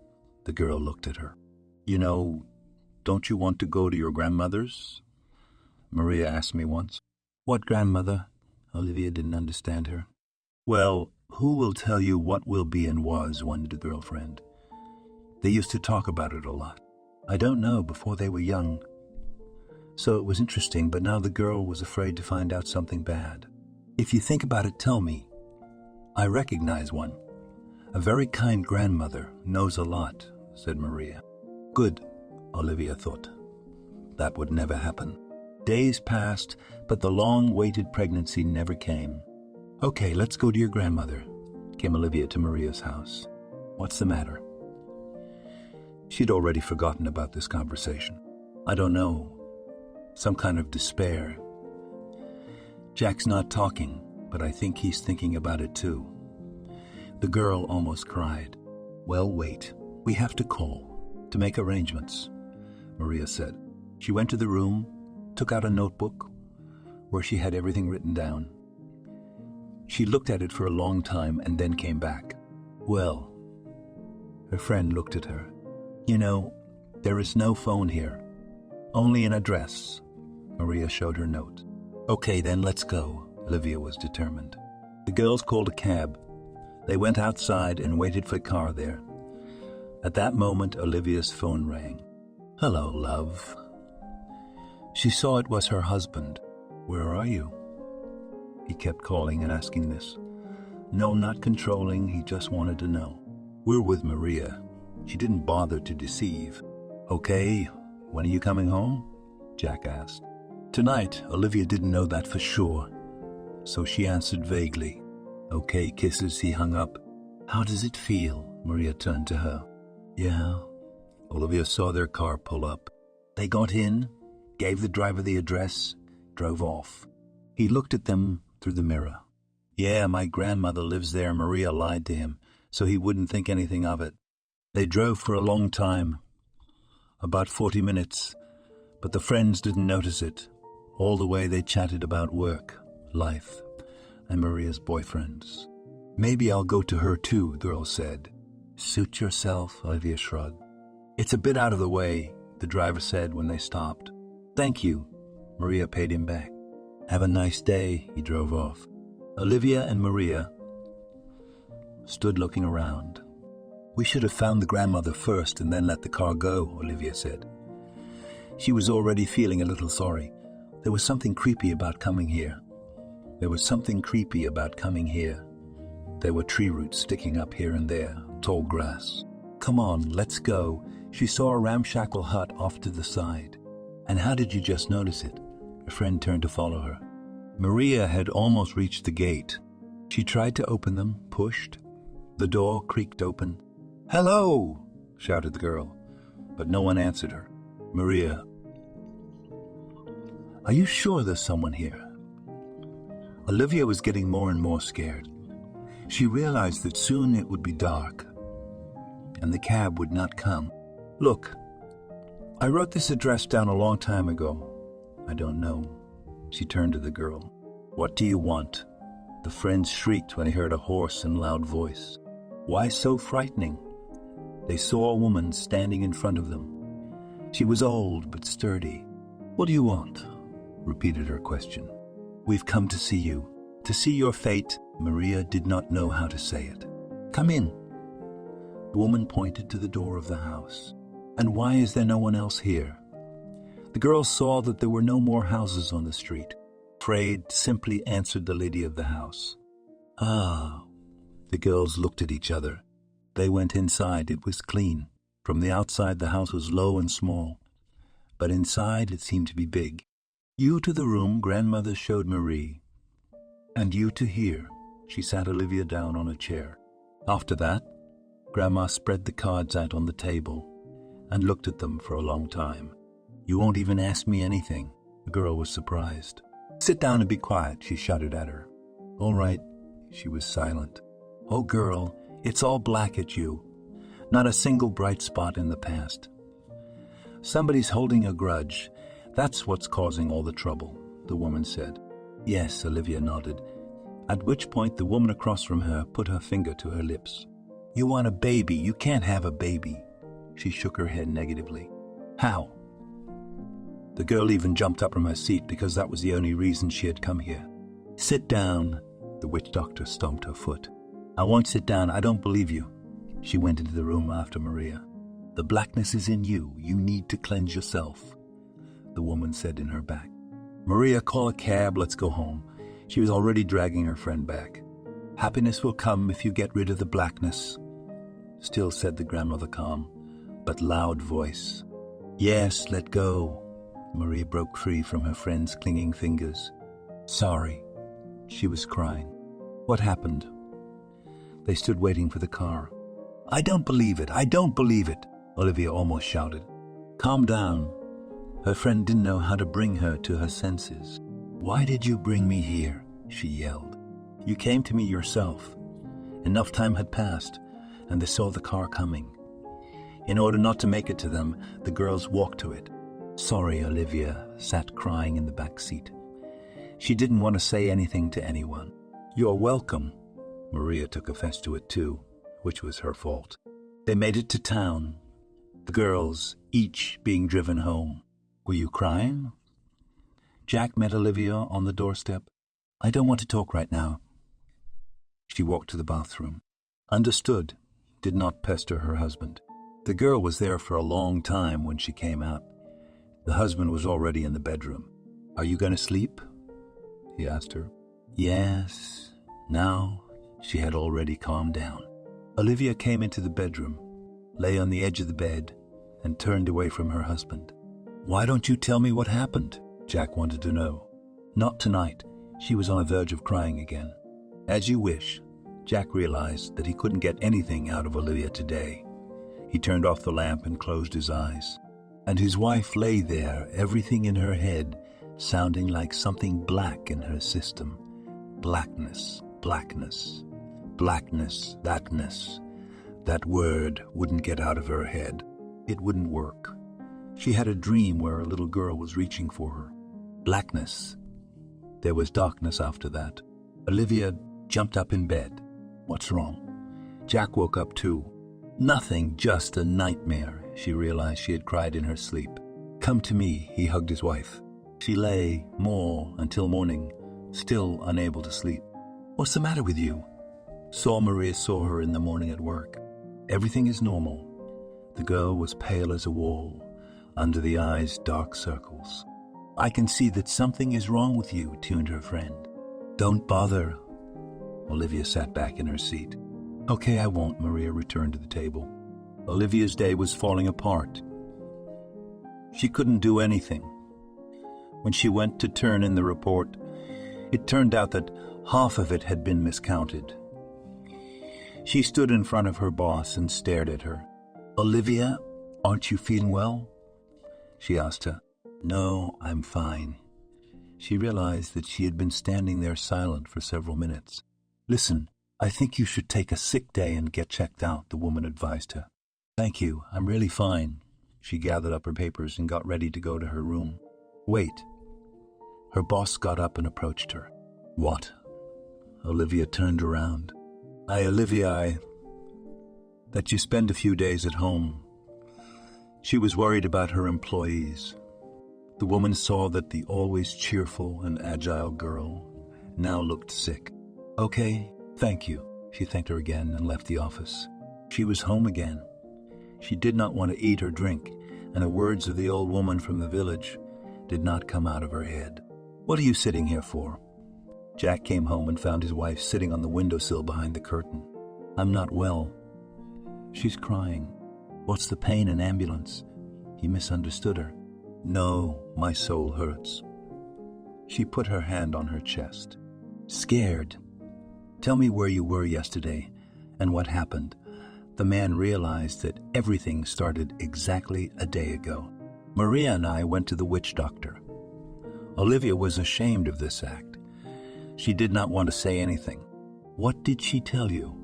The girl looked at her. "You know, don't you want to go to your grandmother's?" Maria asked me once. "What grandmother?" Olivia didn't understand her. "Well, who will tell you what will be and was," wondered the girlfriend. "They used to talk about it a lot." "I don't know, before they were young." So it was interesting, but now the girl was afraid to find out something bad. "If you think about it, tell me." "I recognize one. A very kind grandmother, knows a lot," said Maria. "Good," Olivia thought. That would never happen. Days passed, but the long-awaited pregnancy never came. "Okay, let's go to your grandmother," came Olivia to Maria's house. "What's the matter?" She'd already forgotten about this conversation. "I don't know. Some kind of despair. Jack's not talking, but I think he's thinking about it too." The girl almost cried. "Well, wait. We have to call, to make arrangements," Maria said. She went to the room, took out a notebook where she had everything written down. She looked at it for a long time and then came back. "Well," her friend looked at her. "You know, there is no phone here. Only an address." Maria showed her note. "Okay, then let's go." Olivia was determined. The girls called a cab. They went outside and waited for a car there. At that moment, Olivia's phone rang. "Hello, love." She saw it was her husband. "Where are you?" He kept calling and asking this. No, not controlling, he just wanted to know. "We're with Maria." She didn't bother to deceive. "Okay, when are you coming home?" Jack asked. Tonight, Olivia didn't know that for sure, so she answered vaguely. "Okay, kisses," he hung up. "How does it feel?" Maria turned to her. "Yeah." Olivia saw their car pull up. They got in, gave the driver the address, drove off. He looked at them through the mirror. "Yeah, my grandmother lives there," Maria lied to him, so he wouldn't think anything of it. They drove for a long time, about 40 minutes, but the friends didn't notice it. All the way they chatted about work, life, and Maria's boyfriends. "Maybe I'll go to her too," the girl said. "Suit yourself," Olivia shrugged. "It's a bit out of the way," the driver said when they stopped. "Thank you." Maria paid him back. "Have a nice day." He drove off. Olivia and Maria stood looking around. "We should have found the grandmother first and then let the car go," Olivia said. She was already feeling a little sorry. There was something creepy about coming here. There was something creepy about coming here. There were tree roots sticking up here and there, tall grass. "Come on, let's go." She saw a ramshackle hut off to the side. "And how did you just notice it?" Her friend turned to follow her. Maria had almost reached the gate. She tried to open them, pushed. The door creaked open. "Hello!" shouted the girl, but no one answered her. "Maria, are you sure there's someone here?" Olivia was getting more and more scared. She realized that soon it would be dark, and the cab would not come. "Look, I wrote this address down a long time ago." "I don't know." She turned to the girl. "What do you want?" The friends shrieked when they heard a hoarse and loud voice. Why so frightening? They saw a woman standing in front of them. She was old but sturdy. "What do you want?" repeated her question. "We've come to see you. To see your fate." Maria did not know how to say it. "Come in." The woman pointed to the door of the house. "And why is there no one else here?" The girls saw that there were no more houses on the street. Afraid, simply answered the lady of the house. "Ah." The girls looked at each other. They went inside. It was clean. From the outside the house was low and small, but inside it seemed to be big. "You to the room," grandmother showed Marie. "And you to here." She sat Olivia down on a chair. After that, Grandma spread the cards out on the table and looked at them for a long time. "You won't even ask me anything." The girl was surprised. "Sit down and be quiet," she shouted at her. "All right." She was silent. "Oh, girl, it's all black at you. Not a single bright spot in the past. Somebody's holding a grudge. That's what's causing all the trouble," the woman said. "Yes," Olivia nodded, at which point the woman across from her put her finger to her lips. "You want a baby. You can't have a baby." She shook her head negatively. "How?" The girl even jumped up from her seat because that was the only reason she had come here. "Sit down." The witch doctor stomped her foot. "I won't sit down. I don't believe you." She went into the room after Maria. "The blackness is in you. You need to cleanse yourself," the woman said in her back. "Maria, call a cab. Let's go home." She was already dragging her friend back. "Happiness will come if you get rid of the blackness," still said the grandmother calm, but loud voice. "Yes, let go." Maria broke free from her friend's clinging fingers. "Sorry." She was crying. "What happened?" They stood waiting for the car. "I don't believe it. I don't believe it," Olivia almost shouted. "Calm down." Her friend didn't know how to bring her to her senses. "Why did you bring me here?" she yelled. "You came to me yourself. Enough time had passed, and they saw the car coming. In order not to make it to them, the girls walked to it." Sorry, Olivia sat crying in the back seat. She didn't want to say anything to anyone. "You're welcome." Maria took offense to it too, which was her fault. They made it to town, the girls each being driven home. "Were you crying?" Jack met Olivia on the doorstep. "I don't want to talk right now." She walked to the bathroom. Understood, did not pester her husband. The girl was there for a long time when she came out. The husband was already in the bedroom. "Are you going to sleep?" he asked her. "Yes." Now she had already calmed down. Olivia came into the bedroom, lay on the edge of the bed, and turned away from her husband. "Why don't you tell me what happened?" Jack wanted to know. "Not tonight." She was on the verge of crying again. "As you wish." Jack realized that he couldn't get anything out of Olivia today. He turned off the lamp and closed his eyes. And his wife lay there, everything in her head sounding like something black in her system. Blackness, blackness, blackness, thatness. That word wouldn't get out of her head. It wouldn't work. She had a dream where a little girl was reaching for her. Blackness. There was darkness after that. Olivia jumped up in bed. "What's wrong?" Jack woke up too. "Nothing, just a nightmare." She realized she had cried in her sleep. "Come to me," he hugged his wife. She lay more until morning, still unable to sleep. "What's the matter with you?" Maria saw her in the morning at work. "Everything is normal." The girl was pale as a wall, under the eyes dark circles. "I can see that something is wrong with you," tuned her friend. "Don't bother." Olivia sat back in her seat. "Okay, I won't." Maria returned to the table. Olivia's day was falling apart. She couldn't do anything. When she went to turn in the report, it turned out that half of it had been miscounted. She stood in front of her boss and stared at her. "Olivia, aren't you feeling well?" she asked her. "No, I'm fine." She realized that she had been standing there silent for several minutes. "Listen, I think you should take a sick day and get checked out," the woman advised her. "Thank you, I'm really fine." She gathered up her papers and got ready to go to her room. "Wait." Her boss got up and approached her. "What?" Olivia turned around. Olivia, that you spend a few days at home." She was worried about her employees. The woman saw that the always cheerful and agile girl now looked sick. "Okay, thank you." She thanked her again and left the office. She was home again. She did not want to eat or drink, and the words of the old woman from the village did not come out of her head. "What are you sitting here for?" Jack came home and found his wife sitting on the windowsill behind the curtain. "I'm not well." "She's crying." "What's the pain? An ambulance?" He misunderstood her. "No, my soul hurts." She put her hand on her chest. "Scared? Tell me where you were yesterday and what happened. the man realized that everything started exactly a day ago. Maria and I went to the witch doctor. Olivia was ashamed of this act. She did not want to say anything. What did she tell you?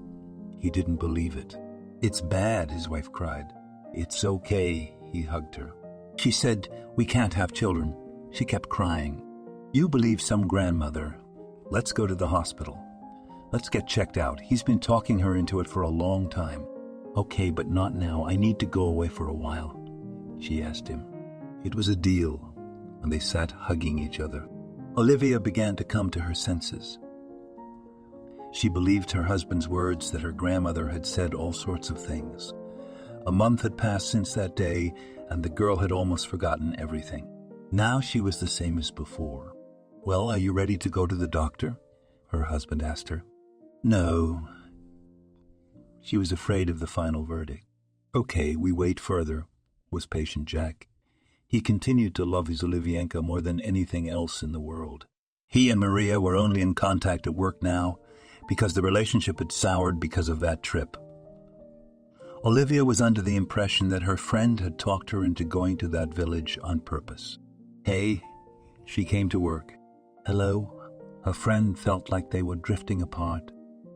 He didn't believe it. It's bad, his wife cried. It's okay, he hugged her. She said, we can't have children. She kept crying. You believe some grandmother. Let's go to the hospital. Let's get checked out. He's been talking her into it for a long time. Okay, but not now. I need to go away for a while, she asked him. It was a deal, and they sat hugging each other. Olivia began to come to her senses. She believed her husband's words that her grandmother had said all sorts of things. A month had passed since that day, and the girl had almost forgotten everything. Now she was the same as before. Well, are you ready to go to the doctor? Her husband asked her. No. She was afraid of the final verdict. Okay, we wait further, was patient Jack. He continued to love his Olivienka more than anything else in the world. He and Maria were only in contact at work now because the relationship had soured because of that trip. Olivia was under the impression that her friend had talked her into going to that village on purpose. Hey, she came to work. Hello? Her friend felt like they were drifting apart.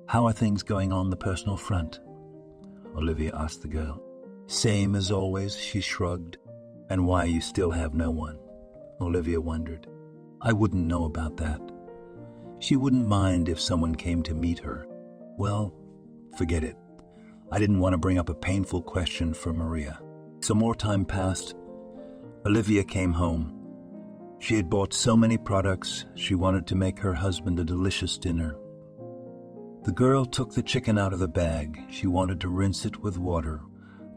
How are things going on the personal front? Olivia asked the girl. Same as always, she shrugged. And why you still have no one? Olivia wondered. I wouldn't know about that. She wouldn't mind if someone came to meet her. Well, forget it. I didn't want to bring up a painful question for Maria. Some more time passed. Olivia came home. She had bought so many products, she wanted to make her husband a delicious dinner. The girl took the chicken out of the bag. She wanted to rinse it with water,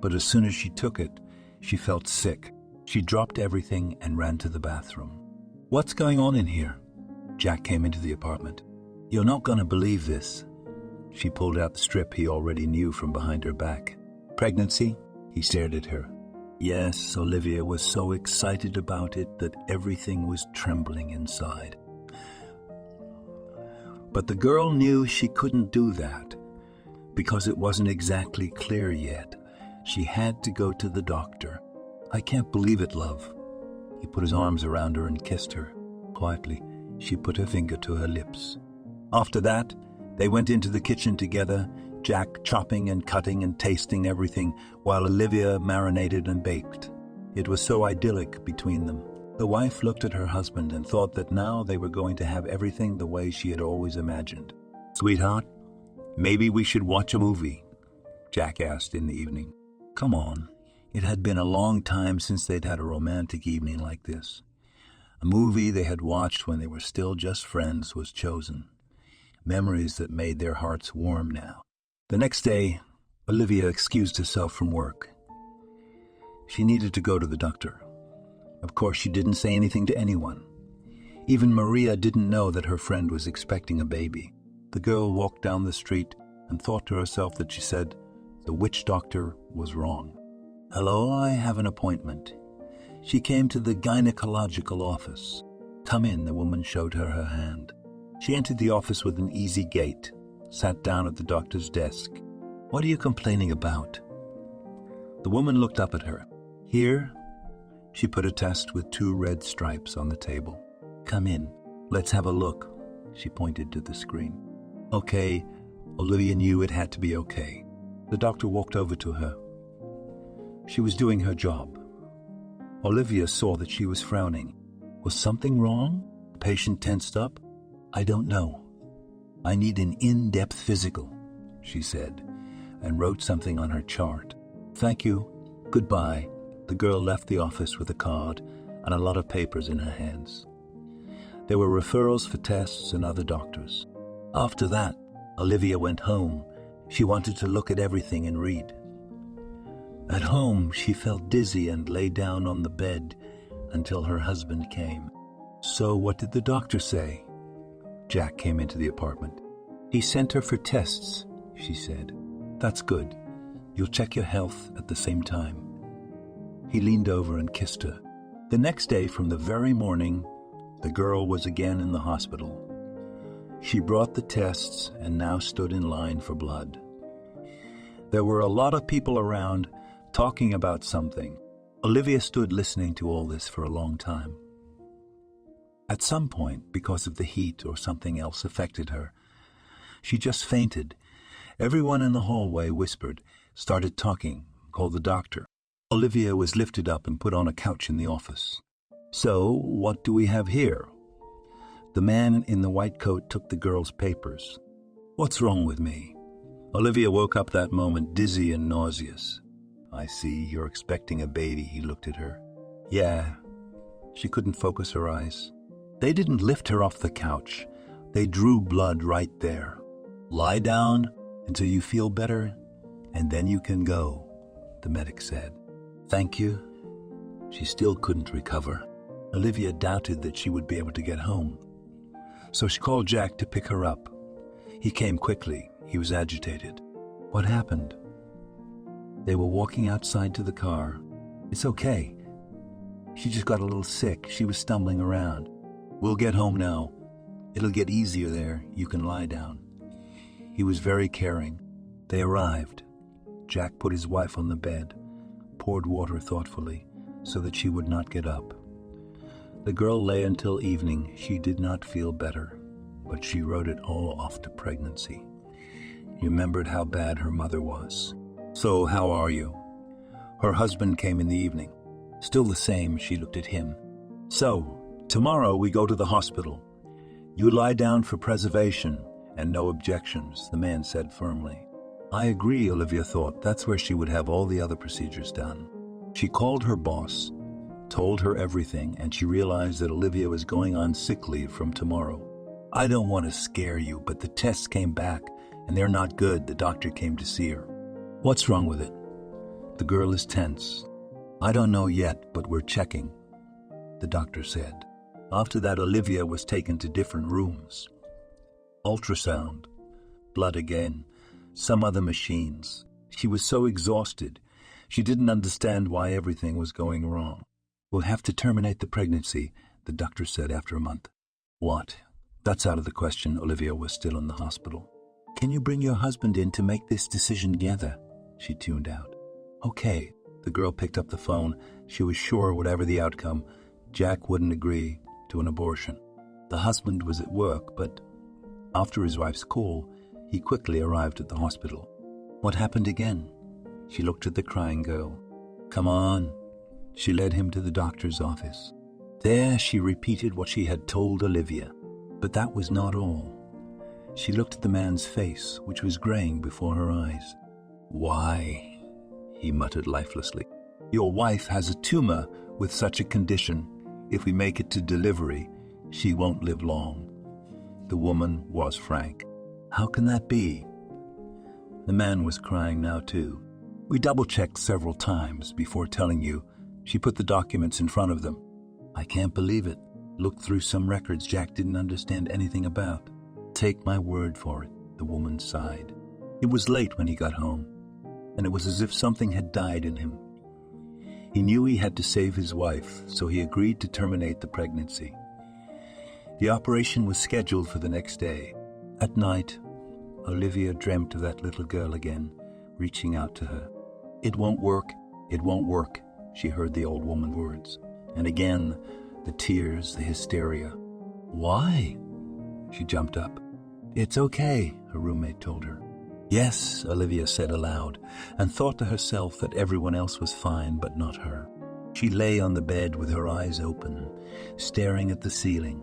but as soon as she took it, she felt sick. She dropped everything and ran to the bathroom. What's going on in here? Jack came into the apartment. You're not going to believe this. She pulled out the strip he already knew from behind her back. Pregnancy? He stared at her. Yes, Olivia was so excited about it that everything was trembling inside. But the girl knew she couldn't do that because it wasn't exactly clear yet. She had to go to the doctor. I can't believe it, love. He put his arms around her and kissed her. Quietly, she put her finger to her lips. After that, they went into the kitchen together, Jack chopping and cutting and tasting everything, while Olivia marinated and baked. It was so idyllic between them. The wife looked at her husband and thought that now they were going to have everything the way she had always imagined. Sweetheart, maybe we should watch a movie, Jack asked in the evening. Come on. It had been a long time since they'd had a romantic evening like this. A movie they had watched when they were still just friends was chosen. Memories that made their hearts warm now. The next day, Olivia excused herself from work. She needed to go to the doctor. Of course, she didn't say anything to anyone. Even Maria didn't know that her friend was expecting a baby. The girl walked down the street and thought to herself that she said, the witch doctor was wrong. Hello, I have an appointment. She came to the gynecological office. Come in, the woman showed her her hand. She entered the office with an easy gait, sat down at the doctor's desk. What are you complaining about? The woman looked up at her. Here? She put a test with 2 red stripes on the table. Come in. Let's have a look. She pointed to the screen. Okay. Olivia knew it had to be okay. The doctor walked over to her. She was doing her job. Olivia saw that she was frowning. Was something wrong? The patient tensed up. I don't know. I need an in-depth physical, she said, and wrote something on her chart. Thank you. Goodbye. The girl left the office with a card and a lot of papers in her hands. There were referrals for tests and other doctors. After that, Olivia went home. She wanted to look at everything and read. At home, she felt dizzy and lay down on the bed until her husband came. So what did the doctor say? Jack came into the apartment. He sent her for tests, she said. That's good. You'll check your health at the same time. He leaned over and kissed her. The next day, from the very morning, the girl was again in the hospital. She brought the tests and now stood in line for blood. There were a lot of people around talking about something. Olivia stood listening to all this for a long time. At some point, because of the heat or something else affected her, she just fainted. Everyone in the hallway whispered, started talking, called the doctor. Olivia was lifted up and put on a couch in the office. "So, what do we have here?" The man in the white coat took the girl's papers. "What's wrong with me?" Olivia woke up that moment dizzy and nauseous. "I see, you're expecting a baby," he looked at her. "Yeah." She couldn't focus her eyes. They didn't lift her off the couch. They drew blood right there. "Lie down until you feel better, and then you can go," the medic said. "Thank you." She still couldn't recover. Olivia doubted that she would be able to get home. So she called Jack to pick her up. He came quickly. He was agitated. "What happened?" They were walking outside to the car. "It's okay. She just got a little sick. She was stumbling around. We'll get home now. It'll get easier there. You can lie down." He was very caring. They arrived. Jack put his wife on the bed, poured water thoughtfully so that she would not get up. The girl lay until evening. She did not feel better, but she wrote it all off to pregnancy. She remembered how bad her mother was. "So, how are you?" Her husband came in the evening. Still the same, she looked at him. "So, tomorrow we go to the hospital. You lie down for preservation and no objections," the man said firmly. "I agree," Olivia thought. That's where she would have all the other procedures done. She called her boss, told her everything, and she realized that Olivia was going on sick leave from tomorrow. "I don't want to scare you, but the tests came back, and they're not good," the doctor came to see her. "What's wrong with it?" The girl is tense. "I don't know yet, but we're checking," the doctor said. After that, Olivia was taken to different rooms. Ultrasound, blood again, some other machines. She was so exhausted. She didn't understand why everything was going wrong. "We'll have to terminate the pregnancy," the doctor said after a month. "What? That's out of the question." Olivia was still in the hospital. "Can you bring your husband in to make this decision together?" She tuned out. "Okay." The girl picked up the phone. She was sure whatever the outcome, Jack wouldn't agree to an abortion. The husband was at work, but after his wife's call, he quickly arrived at the hospital. "What happened again?" She looked at the crying girl. "Come on." She led him to the doctor's office. There she repeated what she had told Olivia. But that was not all. She looked at the man's face, which was graying before her eyes. "Why?" he muttered lifelessly. "Your wife has a tumor with such a condition. If we make it to delivery, she won't live long." The woman was frank. "How can that be?" The man was crying now too. "We double-checked several times before telling you." She put the documents in front of them. "I can't believe it. Looked through some records Jack didn't understand anything about." "Take my word for it," the woman sighed. It was late when he got home, and it was as if something had died in him. He knew he had to save his wife, so he agreed to terminate the pregnancy. The operation was scheduled for the next day. At night, Olivia dreamt of that little girl again, reaching out to her. "It won't work. It won't work," she heard the old woman's words. And again, the tears, the hysteria. "Why?" She jumped up. "It's okay," her roommate told her. "Yes," Olivia said aloud, and thought to herself that everyone else was fine, but not her. She lay on the bed with her eyes open, staring at the ceiling.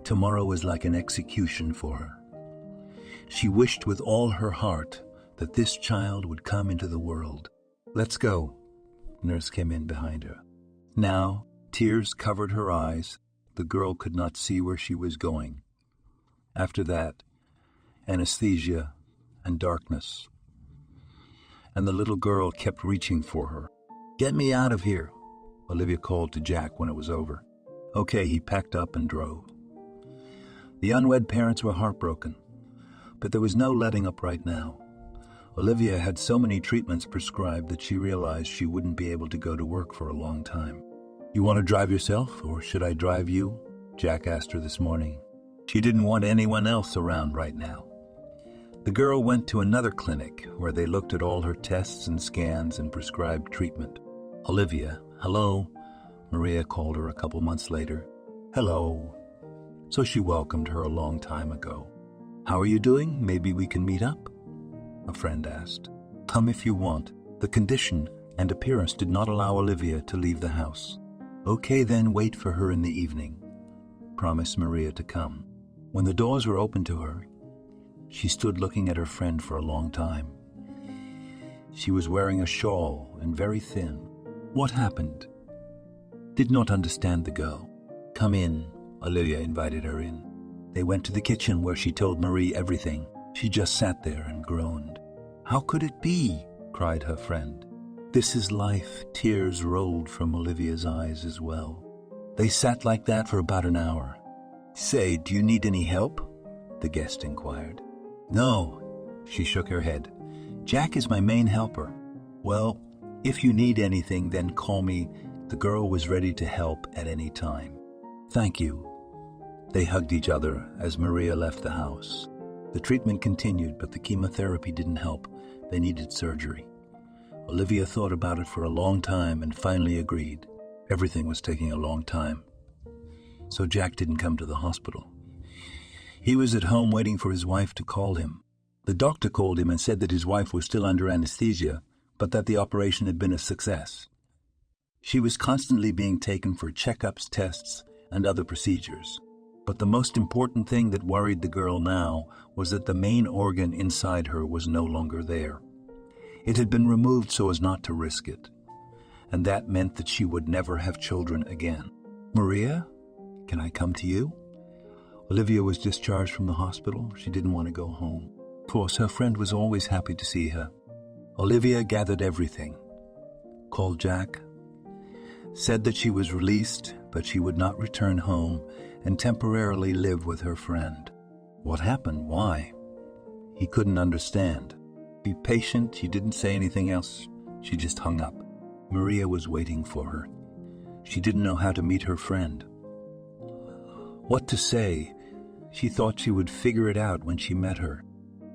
Tomorrow was like an execution for her. She wished with all her heart that this child would come into the world. "Let's go." Nurse came in behind her. Now, tears covered her eyes. The girl could not see where she was going. After that, anesthesia and darkness. And the little girl kept reaching for her. "Get me out of here," Olivia called to Jack when it was over. Okay, he packed up and drove. The unwed parents were heartbroken, but there was no letting up right now. Olivia had so many treatments prescribed that she realized she wouldn't be able to go to work for a long time. "You want to drive yourself, or should I drive you?" Jack asked her this morning. She didn't want anyone else around right now. The girl went to another clinic where they looked at all her tests and scans and prescribed treatment. Olivia, hello. Maria called her a couple months later. Hello. So she welcomed her a long time ago. How are you doing? Maybe we can meet up? A friend asked. Come if you want. The condition and appearance did not allow Olivia to leave the house. Okay, then wait for her in the evening, promised Maria to come. When the doors were opened to her, she stood looking at her friend for a long time. She was wearing a shawl and very thin. What happened? Did not understand the girl. Come in, Olivia invited her in. They went to the kitchen where she told Marie everything. She just sat there and groaned. How could it be? Cried her friend. This is life. Tears rolled from Olivia's eyes as well. They sat like that for about an hour. Say, do you need any help? The guest inquired. No, she shook her head. Jack is my main helper. Well, if you need anything, then call me. The girl was ready to help at any time. Thank you. They hugged each other as Maria left the house. The treatment continued, but the chemotherapy didn't help. They needed surgery. Olivia thought about it for a long time and finally agreed. Everything was taking a long time. So Jack didn't come to the hospital. He was at home waiting for his wife to call him. The doctor called him and said that his wife was still under anesthesia, but that the operation had been a success. She was constantly being taken for checkups, tests, and other procedures. But the most important thing that worried the girl now was that the main organ inside her was no longer there. It had been removed so as not to risk it, and that meant that she would never have children again. Maria, can I come to you? Olivia was discharged from the hospital. She didn't want to go home. Of course, her friend was always happy to see her. Olivia gathered everything, called Jack, said that she was released, but she would not return home and temporarily live with her friend. What happened? Why? He couldn't understand. Be patient. She didn't say anything else. She just hung up. Maria was waiting for her. She didn't know how to meet her friend. What to say? She thought she would figure it out when she met her.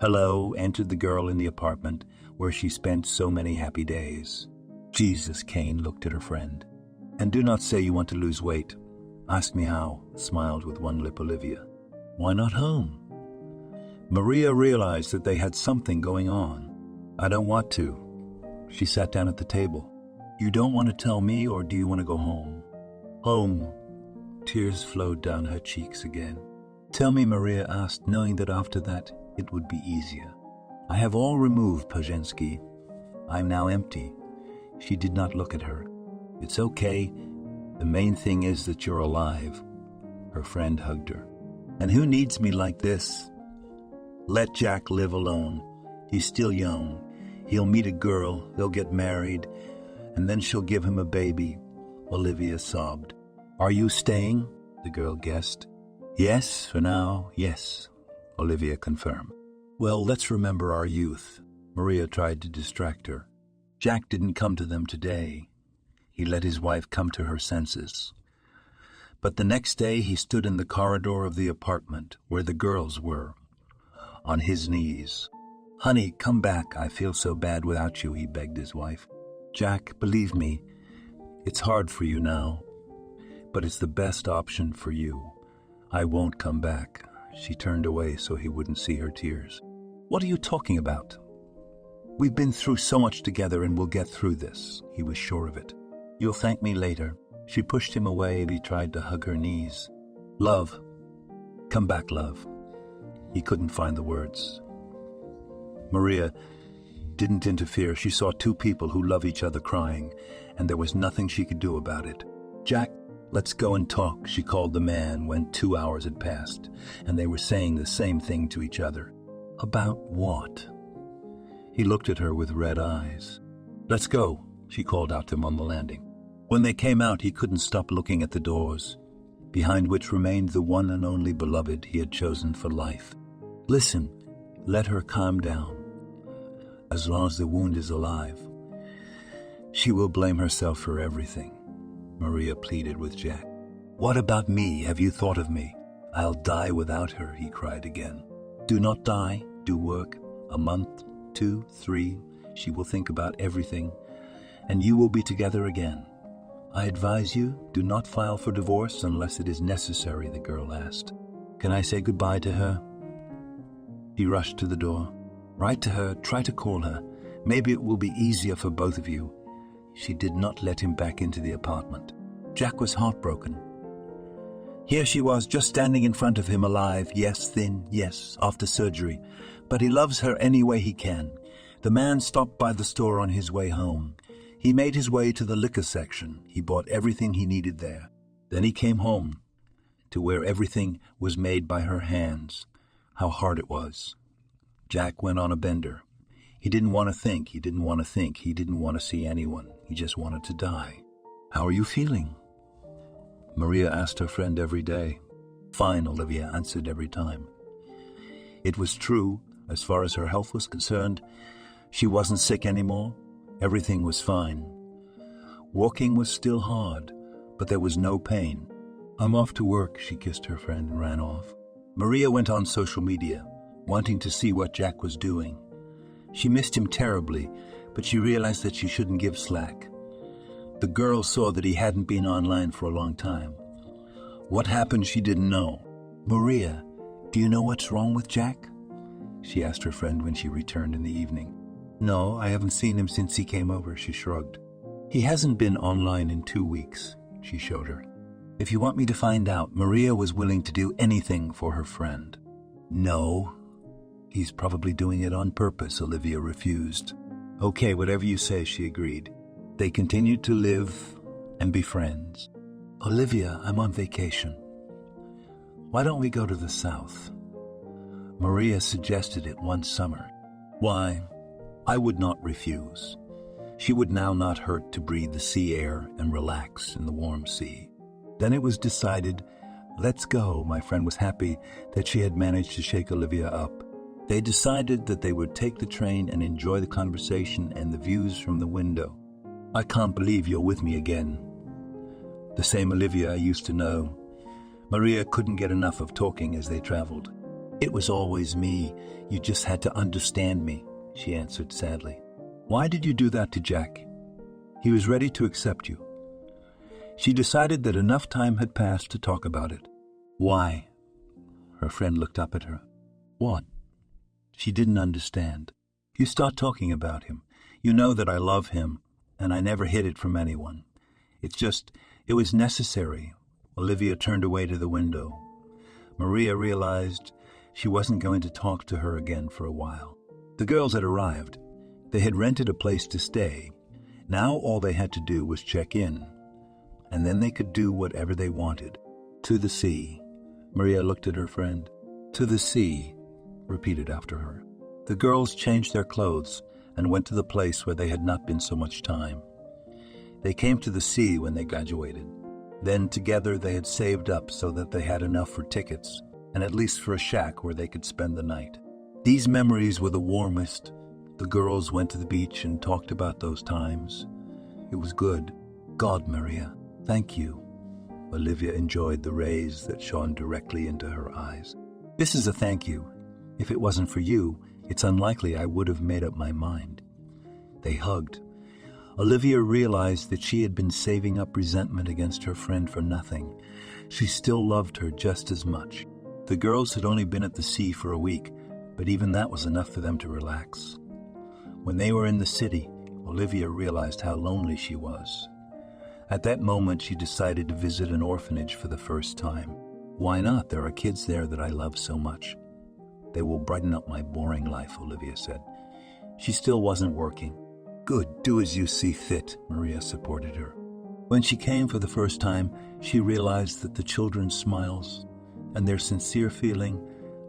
Hello, entered the girl in the apartment where she spent so many happy days. Jesus, Kane looked at her friend. And do not say you want to lose weight. Ask me how, smiled with one lip Olivia. Why not home? Maria realized that they had something going on. I don't want to. She sat down at the table. You don't want to tell me, or do you want to go home? Home. Tears flowed down her cheeks again. Tell me, Maria asked, knowing that after that it would be easier. I have all removed, Pajensky. I'm now empty. She did not look at her. It's okay. The main thing is that you're alive. Her friend hugged her. And who needs me like this? Let Jack live alone. He's still young. He'll meet a girl, they'll get married, and then she'll give him a baby. Olivia sobbed. Are you staying? The girl guessed. Yes, for now, yes, Olivia confirmed. Well, let's remember our youth. Maria tried to distract her. Jack didn't come to them today. He let his wife come to her senses. But the next day he stood in the corridor of the apartment where the girls were, on his knees. Honey, come back. I feel so bad without you, he begged his wife. Jack, believe me, it's hard for you now, but it's the best option for you. I won't come back. She turned away so he wouldn't see her tears. What are you talking about? We've been through so much together and we'll get through this. He was sure of it. You'll thank me later. She pushed him away and he tried to hug her knees. Love. Come back, love. He couldn't find the words. Maria didn't interfere. She saw two people who love each other crying, and there was nothing she could do about it. Jack, let's go and talk, she called the man when 2 hours had passed, and they were saying the same thing to each other. About what? He looked at her with red eyes. Let's go, she called out to him on the landing. When they came out, he couldn't stop looking at the doors, behind which remained the one and only beloved he had chosen for life. Listen, let her calm down. As long as the wound is alive, she will blame herself for everything, Maria pleaded with Jack. What about me? Have you thought of me? I'll die without her, he cried again. Do not die, do work, A month, 2, 3, she will think about everything, and you will be together again. I advise you, do not file for divorce unless it is necessary, the girl asked. Can I say goodbye to her? He rushed to the door. Write to her, try to call her. Maybe it will be easier for both of you. She did not let him back into the apartment. Jack was heartbroken. Here she was, just standing in front of him, alive, yes, thin, yes, after surgery. But he loves her any way he can. The man stopped by the store on his way home. He made his way to the liquor section. He bought everything he needed there. Then he came home to where everything was made by her hands. How hard it was. Jack went on a bender. He didn't want to think. He didn't want to see anyone. He just wanted to die. How are you feeling? Maria asked her friend every day. Fine, Olivia answered every time. It was true, as far as her health was concerned. She wasn't sick anymore. Everything was fine. Walking was still hard, but there was no pain. I'm off to work, she kissed her friend and ran off. Maria went on social media, wanting to see what Jack was doing. She missed him terribly, but she realized that she shouldn't give slack. The girl saw that he hadn't been online for a long time. What happened she didn't know. Maria, do you know what's wrong with Jack? She asked her friend when she returned in the evening. No, I haven't seen him since he came over, she shrugged. He hasn't been online in 2 weeks, she showed her. If you want me to find out, Maria was willing to do anything for her friend. No, he's probably doing it on purpose, Olivia refused. Okay, whatever you say, she agreed. They continued to live and be friends. Olivia, I'm on vacation. Why don't we go to the south? Maria suggested it one summer. Why? I would not refuse. She would now not hurt to breathe the sea air and relax in the warm sea. Then it was decided, let's go. My friend was happy that she had managed to shake Olivia up. They decided that they would take the train and enjoy the conversation and the views from the window. I can't believe you're with me again. The same Olivia I used to know. Maria couldn't get enough of talking as they traveled. It was always me. You just had to understand me, she answered sadly. Why did you do that to Jack? He was ready to accept you. She decided that enough time had passed to talk about it. Why? Her friend looked up at her. What? She didn't understand. You start talking about him. You know that I love him, and I never hid it from anyone. It was necessary. Olivia turned away to the window. Maria realized she wasn't going to talk to her again for a while. The girls had arrived. They had rented a place to stay. Now all they had to do was check in, and then they could do whatever they wanted. To the sea. Maria looked at her friend. To the sea, repeated after her. The girls changed their clothes and went to the place where they had not been so much time. They came to the sea when they graduated. Then together they had saved up so that they had enough for tickets, and at least for a shack where they could spend the night. These memories were the warmest. The girls went to the beach and talked about those times. It was good. God, Maria, thank you. Olivia enjoyed the rays that shone directly into her eyes. This is a thank you. If it wasn't for you, it's unlikely I would have made up my mind. They hugged. Olivia realized that she had been saving up resentment against her friend for nothing. She still loved her just as much. The girls had only been at the sea for a week, but even that was enough for them to relax. When they were in the city, Olivia realized how lonely she was. At that moment, she decided to visit an orphanage for the first time. Why not? There are kids there that I love so much. They will brighten up my boring life, Olivia said. She still wasn't working. Good, do as you see fit, Maria supported her. When she came for the first time, she realized that the children's smiles and their sincere feeling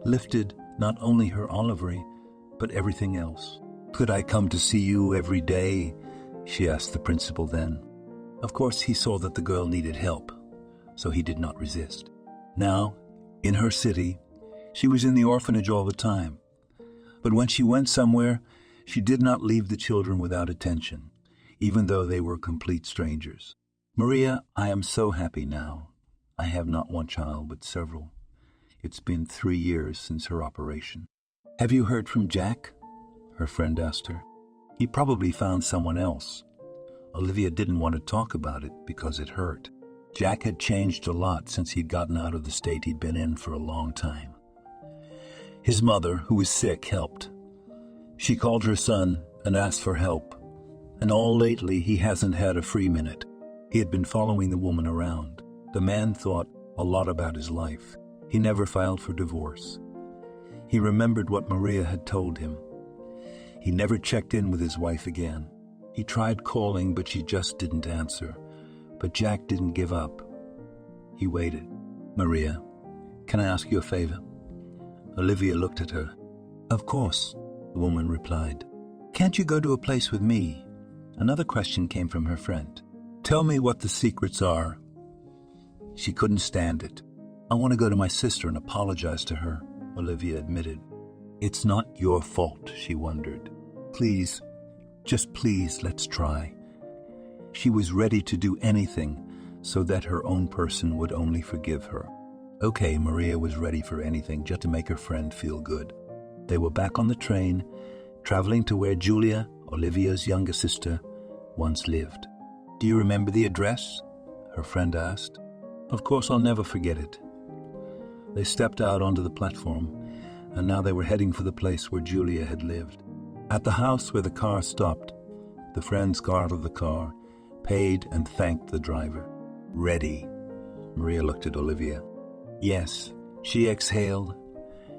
lifted not only her Olivery, but everything else. Could I come to see you every day? She asked the principal then. Of course, he saw that the girl needed help, so he did not resist. Now, in her city, she was in the orphanage all the time. But when she went somewhere, she did not leave the children without attention, even though they were complete strangers. Maria, I am so happy now. I have not one child, but several. It's been 3 years since her operation. Have you heard from Jack? her friend asked her. He probably found someone else. Olivia didn't want to talk about it because it hurt. Jack had changed a lot since he'd gotten out of the state he'd been in for a long time. His mother, who was sick, helped. She called her son and asked for help. And all lately, he hasn't had a free minute. He had been following the woman around. The man thought a lot about his life. He never filed for divorce. He remembered what Maria had told him. He never checked in with his wife again. He tried calling, but she just didn't answer. But Jack didn't give up. He waited. "Maria, can I ask you a favor?" Olivia looked at her. "Of course," the woman replied. "Can't you go to a place with me?" Another question came from her friend. "Tell me what the secrets are." She couldn't stand it. "I want to go to my sister and apologize to her," Olivia admitted. "It's not your fault," she wondered. "Please, just please, let's try." She was ready to do anything so that her own person would only forgive her. Okay, Maria was ready for anything just to make her friend feel good. They were back on the train, traveling to where Julia, Olivia's younger sister, once lived. "Do you remember the address?" her friend asked. "Of course, I'll never forget it." They stepped out onto the platform, and now they were heading for the place where Julia had lived. At the house where the car stopped, the friends got out of the car, paid, and thanked the driver. "Ready?" Maria looked at Olivia. "Yes," she exhaled,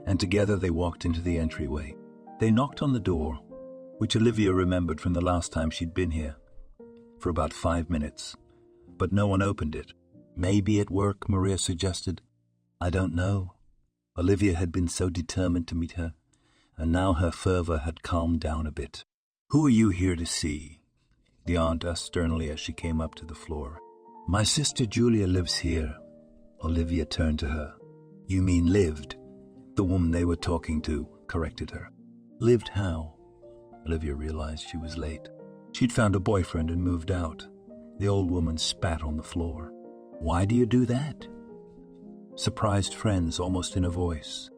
and together they walked into the entryway. They knocked on the door, which Olivia remembered from the last time she'd been here, for about 5 minutes, but no one opened it. "Maybe at work," Maria suggested. "I don't know." Olivia had been so determined to meet her, and now her fervor had calmed down a bit. "Who are you here to see?" the aunt asked sternly as she came up to the floor. "My sister Julia lives here." Olivia turned to her. "You mean lived?" The woman they were talking to corrected her. "Lived how?" Olivia realized she was late. She'd found a boyfriend and moved out. The old woman spat on the floor. "Why do you do that?" Surprised friends almost in a voice.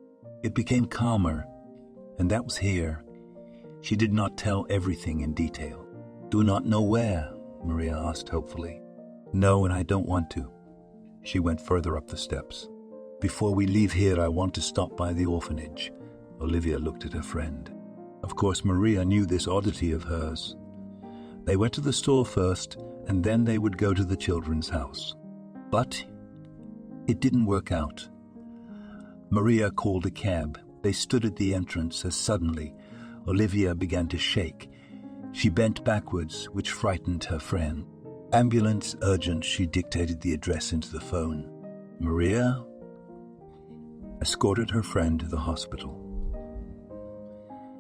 It became calmer, and that was here. She did not tell everything in detail. "Do not know where?" Maria asked hopefully. "No, and I don't want to." She went further up the steps. "Before we leave here, I want to stop by the orphanage." Olivia looked at her friend. Of course, Maria knew this oddity of hers. They went to the store first, and then they would go to the children's house. But it didn't work out. Maria called a cab. They stood at the entrance as suddenly Olivia began to shake. She bent backwards, which frightened her friend. "Ambulance, urgent," she dictated the address into the phone. Maria escorted her friend to the hospital.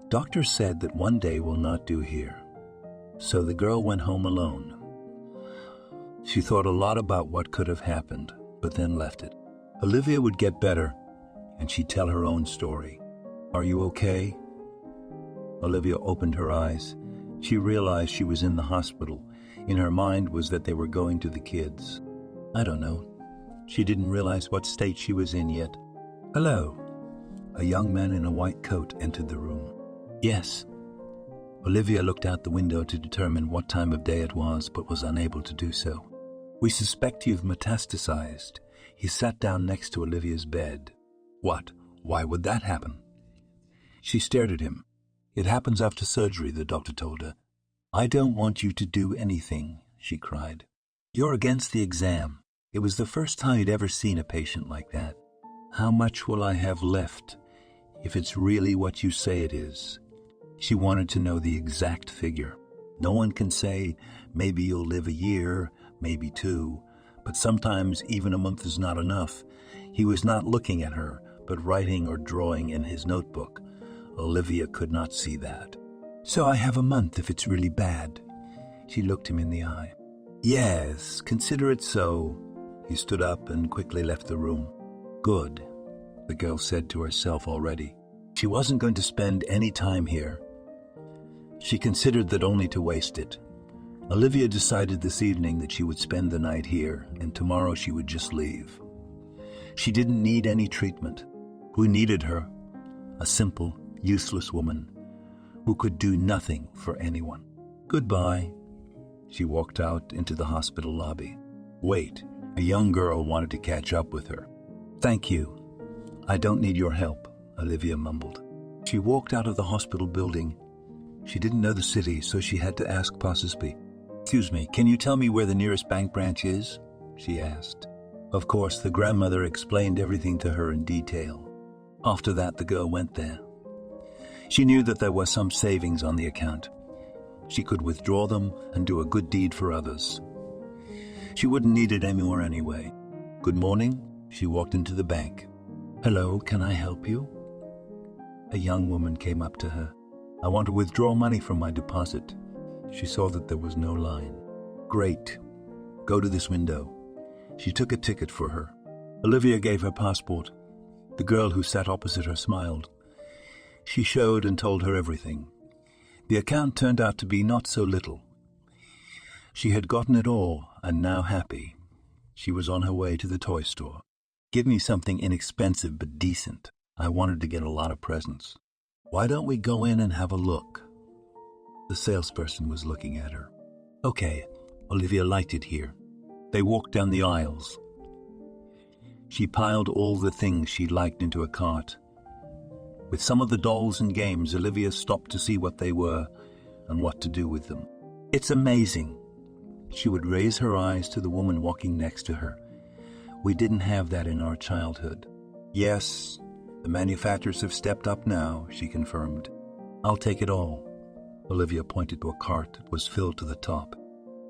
Doctors said that one day will not do here, so the girl went home alone. She thought a lot about what could have happened, but then left it. Olivia would get better, and she'd tell her own story. "Are you okay?" Olivia opened her eyes. She realized she was in the hospital. In her mind was that they were going to the kids. "I don't know." She didn't realize what state she was in yet. "Hello." A young man in a white coat entered the room. "Yes." Olivia looked out the window to determine what time of day it was, but was unable to do so. "We suspect you've metastasized." He sat down next to Olivia's bed. "What? Why would that happen?" She stared at him. "It happens after surgery," the doctor told her. "I don't want you to do anything," she cried. "You're against the exam." It was the first time he'd ever seen a patient like that. "How much will I have left, if it's really what you say it is?" She wanted to know the exact figure. No one can say, maybe you'll live a year, maybe 2, but sometimes even a month is not enough. He was not looking at her, but writing or drawing in his notebook. Olivia could not see that. "So I have a month if it's really bad." She looked him in the eye. "Yes, consider it so." He stood up and quickly left the room. "Good," the girl said to herself already. She wasn't going to spend any time here. She considered that only to waste it. Olivia decided this evening that she would spend the night here, and tomorrow she would just leave. She didn't need any treatment. Who needed her? A simple, useless woman, who could do nothing for anyone. Goodbye. She walked out into the hospital lobby. Wait, a young girl wanted to catch up with her. Thank you. I don't need your help, Olivia mumbled. She walked out of the hospital building. She didn't know the city, so she had to ask passers-by. Excuse me, can you tell me where the nearest bank branch is? She asked. Of course, the grandmother explained everything to her in detail. After that, the girl went there. She knew that there was some savings on the account. She could withdraw them and do a good deed for others. She wouldn't need it anymore anyway. Good morning. She walked into the bank. Hello, can I help you? A young woman came up to her. I want to withdraw money from my deposit. She saw that there was no line. Great. Go to this window. She took a ticket for her. Olivia gave her passport. The girl who sat opposite her smiled. She showed and told her everything. The account turned out to be not so little. She had gotten it all, and now happy, she was on her way to the toy store. Give me something inexpensive but decent. I wanted to get a lot of presents. Why don't we go in and have a look? The salesperson was looking at her. Okay, Olivia liked it here. They walked down the aisles. She piled all the things she liked into a cart. With some of the dolls and games, Olivia stopped to see what they were and what to do with them. It's amazing. She would raise her eyes to the woman walking next to her. We didn't have that in our childhood. Yes, the manufacturers have stepped up now, she confirmed. I'll take it all. Olivia pointed to a cart that was filled to the top.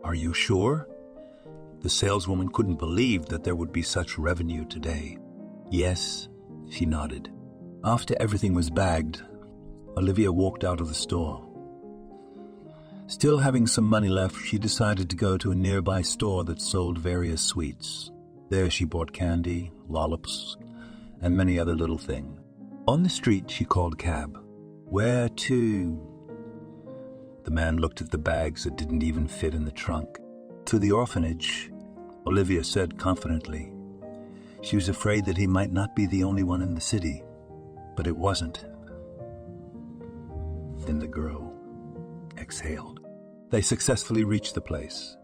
Are you sure? The saleswoman couldn't believe that there would be such revenue today. Yes, she nodded. After everything was bagged, Olivia walked out of the store. Still having some money left, she decided to go to a nearby store that sold various sweets. There she bought candy, lollipops, and many other little things. On the street, she called a cab. Where to? The man looked at the bags that didn't even fit in the trunk. To the orphanage, Olivia said confidently. She was afraid that he might not be the only one in the city. But it wasn't. Then the girl exhaled. They successfully reached the place.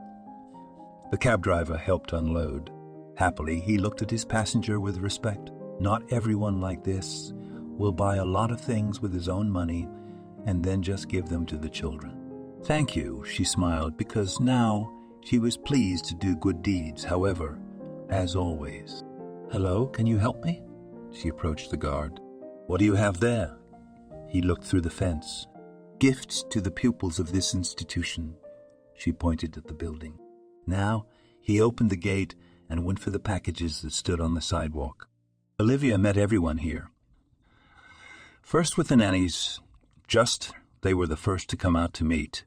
The cab driver helped unload. Happily, he looked at his passenger with respect. Not everyone like this will buy a lot of things with his own money and then just give them to the children. Thank you, she smiled, because now she was pleased to do good deeds. However, as always. Hello, can you help me? She approached the guard. What do you have there? He looked through the fence. Gifts to the pupils of this institution. She pointed at the building. Now, he opened the gate and went for the packages that stood on the sidewalk. Olivia met everyone here. First with the nannies, they were the first to come out to meet,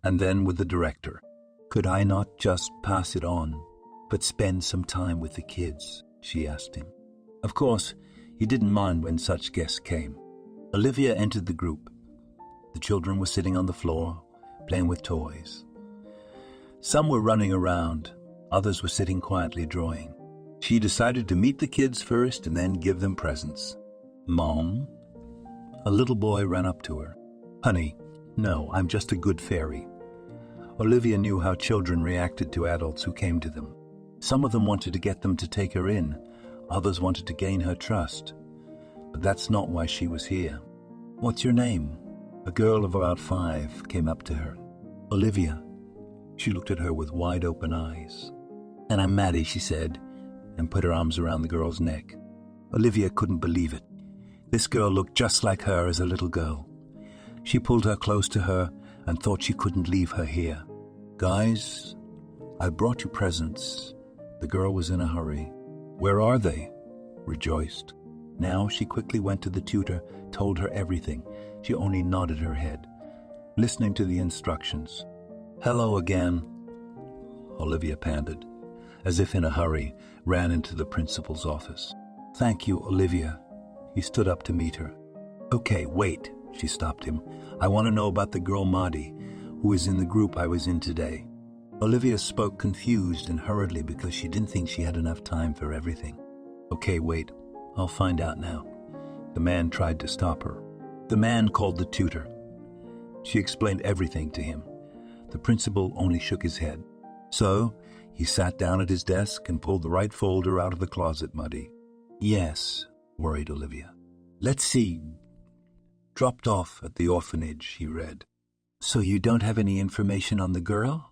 and then with the director. Could I not just pass it on, but spend some time with the kids? She asked him. Of course, he didn't mind when such guests came. Olivia entered the group. The children were sitting on the floor, playing with toys. Some were running around, others were sitting quietly drawing. She decided to meet the kids first and then give them presents. Mom? A little boy ran up to her. Honey, no, I'm just a good fairy. Olivia knew how children reacted to adults who came to them. Some of them wanted to get them to take her in. Others wanted to gain her trust. But that's not why she was here. What's your name? A girl of about 5 came up to her. Olivia. She looked at her with wide open eyes. And I'm Maddie, she said, and put her arms around the girl's neck. Olivia couldn't believe it. This girl looked just like her as a little girl. She pulled her close to her and thought she couldn't leave her here. Guys, I brought you presents. The girl was in a hurry. Where are they? Rejoiced. Now she quickly went to the tutor, told her everything. She only nodded her head, listening to the instructions. Hello again. Olivia panted, as if in a hurry, ran into the principal's office. Thank you, Olivia. He stood up to meet her. Okay, wait, she stopped him. I want to know about the girl Maddie, who is in the group I was in today. Olivia spoke confused and hurriedly because she didn't think she had enough time for everything. Okay, wait, I'll find out now. The man tried to stop her. The man called the tutor. She explained everything to him. The principal only shook his head. So he sat down at his desk and pulled the right folder out of the closet, Maddie. Yes, worried Olivia. Let's see. Dropped off at the orphanage, he read. So you don't have any information on the girl?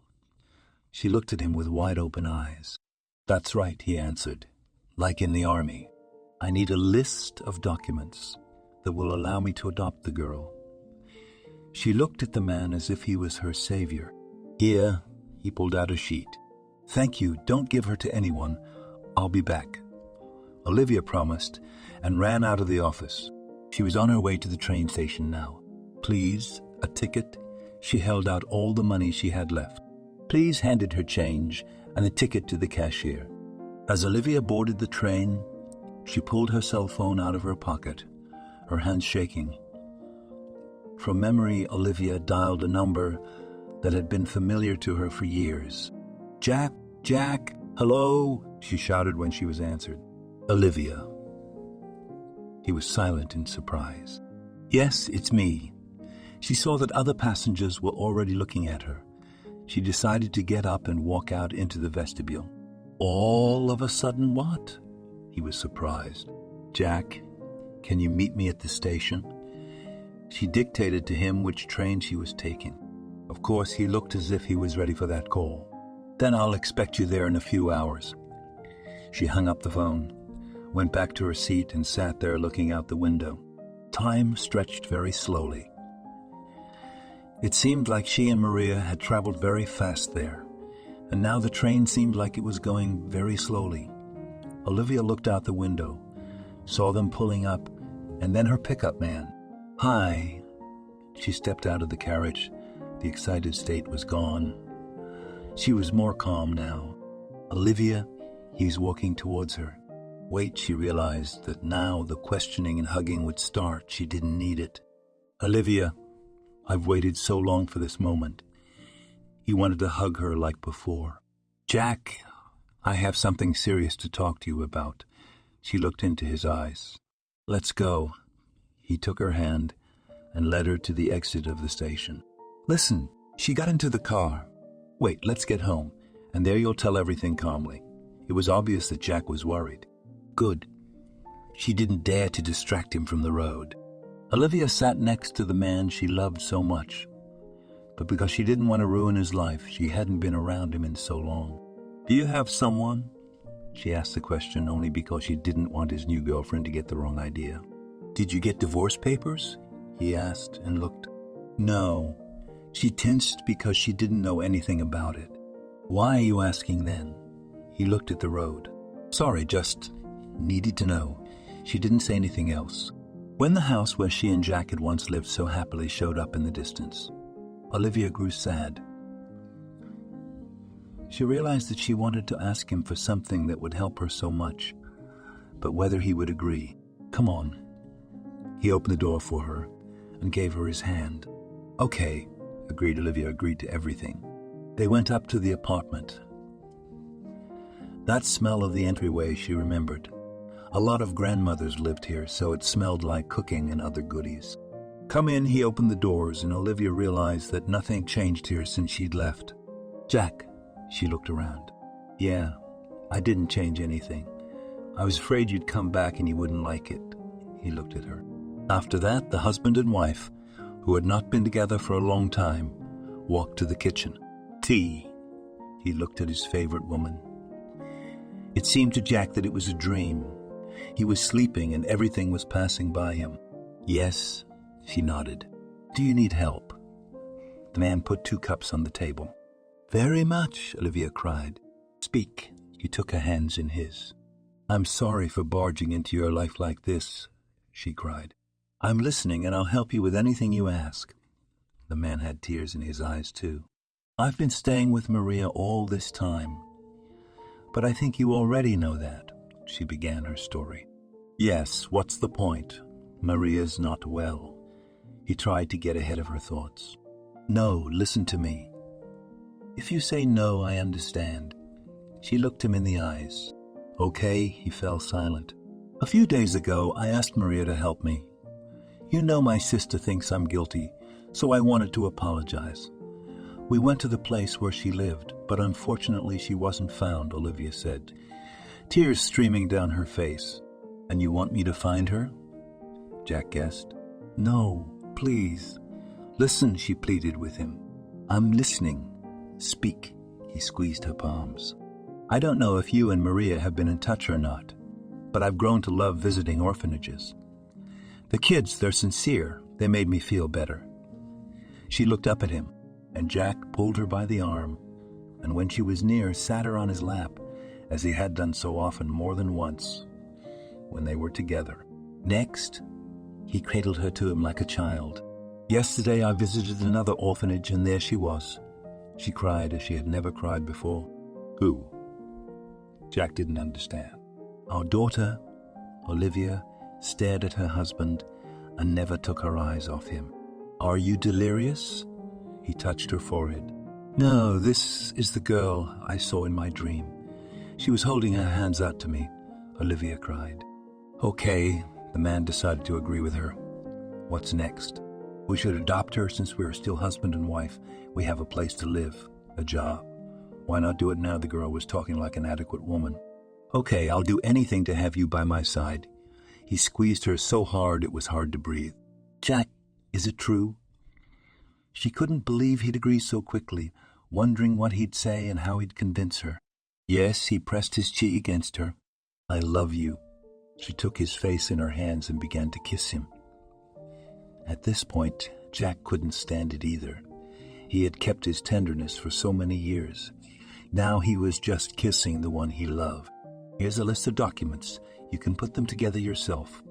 She looked at him with wide-open eyes. That's right, he answered. Like in the army. I need a list of documents that will allow me to adopt the girl. She looked at the man as if he was her savior. Here, he pulled out a sheet. Thank you, don't give her to anyone. I'll be back. Olivia promised and ran out of the office. She was on her way to the train station now. Please, a ticket. She held out all the money she had left. Please handed her change and the ticket to the cashier. As Olivia boarded the train, she pulled her cell phone out of her pocket, her hands shaking. From memory, Olivia dialed a number that had been familiar to her for years. Jack, Jack, hello, she shouted when she was answered. Olivia. He was silent in surprise. Yes, it's me. She saw that other passengers were already looking at her. She decided to get up and walk out into the vestibule. All of a sudden, what? He was surprised. Jack, can you meet me at the station? She dictated to him which train she was taking. Of course, he looked as if he was ready for that call. Then I'll expect you there in a few hours. She hung up the phone, went back to her seat and sat there looking out the window. Time stretched very slowly. It seemed like she and Maria had traveled very fast there, and now the train seemed like it was going very slowly. Olivia looked out the window, saw them pulling up, and then her pickup man. Hi. She stepped out of the carriage. The excited state was gone. She was more calm now. Olivia, he's walking towards her. Wait, she realized that now the questioning and hugging would start. She didn't need it. Olivia, I've waited so long for this moment. He wanted to hug her like before. Jack, I have something serious to talk to you about. She looked into his eyes. Let's go. He took her hand and led her to the exit of the station. Listen, she got into the car. Wait, let's get home, and there you'll tell everything calmly. It was obvious that Jack was worried. Good. She didn't dare to distract him from the road. Olivia sat next to the man she loved so much, but because she didn't want to ruin his life, she hadn't been around him in so long. Do you have someone? She asked the question only because she didn't want his new girlfriend to get the wrong idea. Did you get divorce papers? He asked and looked. No. She tensed because she didn't know anything about it. Why are you asking then? He looked at the road. Sorry, just needed to know. She didn't say anything else. When the house where she and Jack had once lived so happily showed up in the distance, Olivia grew sad. She realized that she wanted to ask him for something that would help her so much, but whether he would agree. Come on. He opened the door for her and gave her his hand. Okay, agreed Olivia, agreed to everything. They went up to the apartment. That smell of the entryway she remembered. A lot of grandmothers lived here, so it smelled like cooking and other goodies. Come in, he opened the doors, and Olivia realized that nothing changed here since she'd left. Jack, she looked around. Yeah, I didn't change anything. I was afraid you'd come back and you wouldn't like it. He looked at her. After that, the husband and wife, who had not been together for a long time, walked to the kitchen. Tea. He looked at his favorite woman. It seemed to Jack that it was a dream. He was sleeping and everything was passing by him. Yes, she nodded. Do you need help? The man put 2 cups on the table. Very much, Olivia cried. Speak. He took her hands in his. I'm sorry for barging into your life like this, she cried. I'm listening and I'll help you with anything you ask. The man had tears in his eyes too. I've been staying with Maria all this time. But I think you already know that. She began her story. Yes, what's the point? Maria's not well. He tried to get ahead of her thoughts. No, listen to me. If you say no, I understand. She looked him in the eyes. Okay, he fell silent. A few days ago, I asked Maria to help me. You know my sister thinks I'm guilty, So I wanted to apologize. We went to the place where she lived, but unfortunately she wasn't found, Olivia said, tears streaming down her face. And you want me to find her? Jack guessed. No, please. Listen, she pleaded with him. I'm listening. Speak. He squeezed her palms. I don't know if you and Maria have been in touch or not, but I've grown to love visiting orphanages. The kids, they're sincere. They made me feel better. She looked up at him, and Jack pulled her by the arm, and when she was near, sat her on his lap, as he had done so often more than once when they were together. Next, he cradled her to him like a child. Yesterday I visited another orphanage, and there she was. She cried as she had never cried before. Who? Jack didn't understand. Our daughter, Olivia, stared at her husband and never took her eyes off him. Are you delirious? He touched her forehead. No, this is the girl I saw in my dream. She was holding her hands out to me, Olivia cried. Okay, the man decided to agree with her. What's next? We should adopt her since we are still husband and wife. We have a place to live, a job. Why not do it now? The girl was talking like an adequate woman. Okay, I'll do anything to have you by my side. He squeezed her so hard it was hard to breathe. Jack, is it true? She couldn't believe he'd agree so quickly, wondering what he'd say and how he'd convince her. Yes, he pressed his cheek against her. I love you. She took his face in her hands and began to kiss him. At this point, Jack couldn't stand it either. He had kept his tenderness for so many years. Now he was just kissing the one he loved. Here's a list of documents. You can put them together yourself.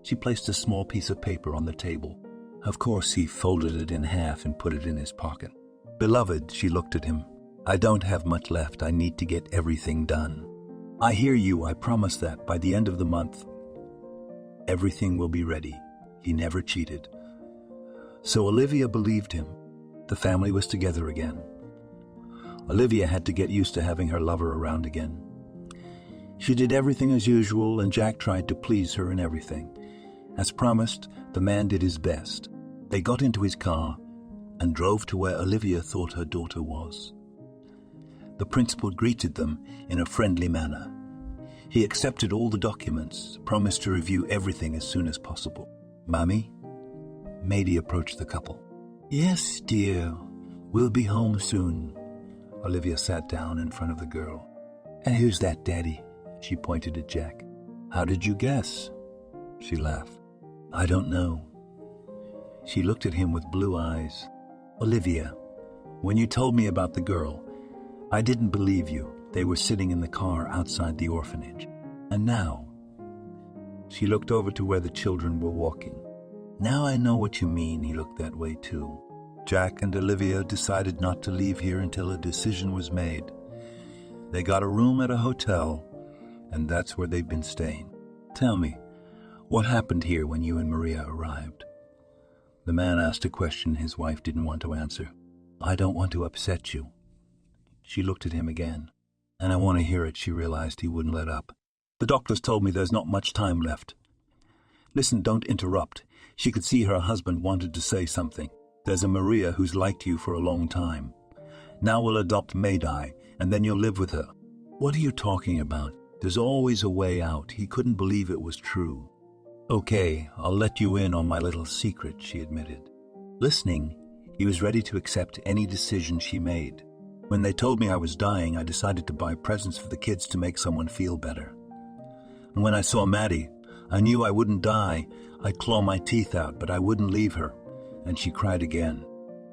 She placed a small piece of paper on the table. Of course, he folded it in half and put it in his pocket. Beloved, she looked at him. I don't have much left. I need to get everything done. I hear you. I promise that by the end of the month, everything will be ready. He never cheated. So Olivia believed him. The family was together again. Olivia had to get used to having her lover around again. She did everything as usual, and Jack tried to please her in everything. As promised, the man did his best. They got into his car and drove to where Olivia thought her daughter was. The principal greeted them in a friendly manner. He accepted all the documents, promised to review everything as soon as possible. Mommy? Maddie approached the couple. Yes, dear. We'll be home soon. Olivia sat down in front of the girl. And who's that, Daddy? She pointed at Jack. How did you guess? She laughed. I don't know. She looked at him with blue eyes. Olivia, when you told me about the girl, I didn't believe you. They were sitting in the car outside the orphanage. And now? She looked over to where the children were walking. Now I know what you mean. He looked that way too. Jack and Olivia decided not to leave here until a decision was made. They got a room at a hotel, and that's where they've been staying. Tell me, what happened here when you and Maria arrived? The man asked a question his wife didn't want to answer. I don't want to upset you. She looked at him again. And I want to hear it, she realized he wouldn't let up. The doctors told me there's not much time left. Listen, don't interrupt. She could see her husband wanted to say something. There's a Maria who's liked you for a long time. Now we'll adopt Maddie, and then you'll live with her. What are you talking about? There's always a way out. He couldn't believe it was true. Okay, I'll let you in on my little secret, she admitted. Listening, he was ready to accept any decision she made. When they told me I was dying, I decided to buy presents for the kids to make someone feel better. And when I saw Maddie, I knew I wouldn't die. I'd claw my teeth out, but I wouldn't leave her. And she cried again.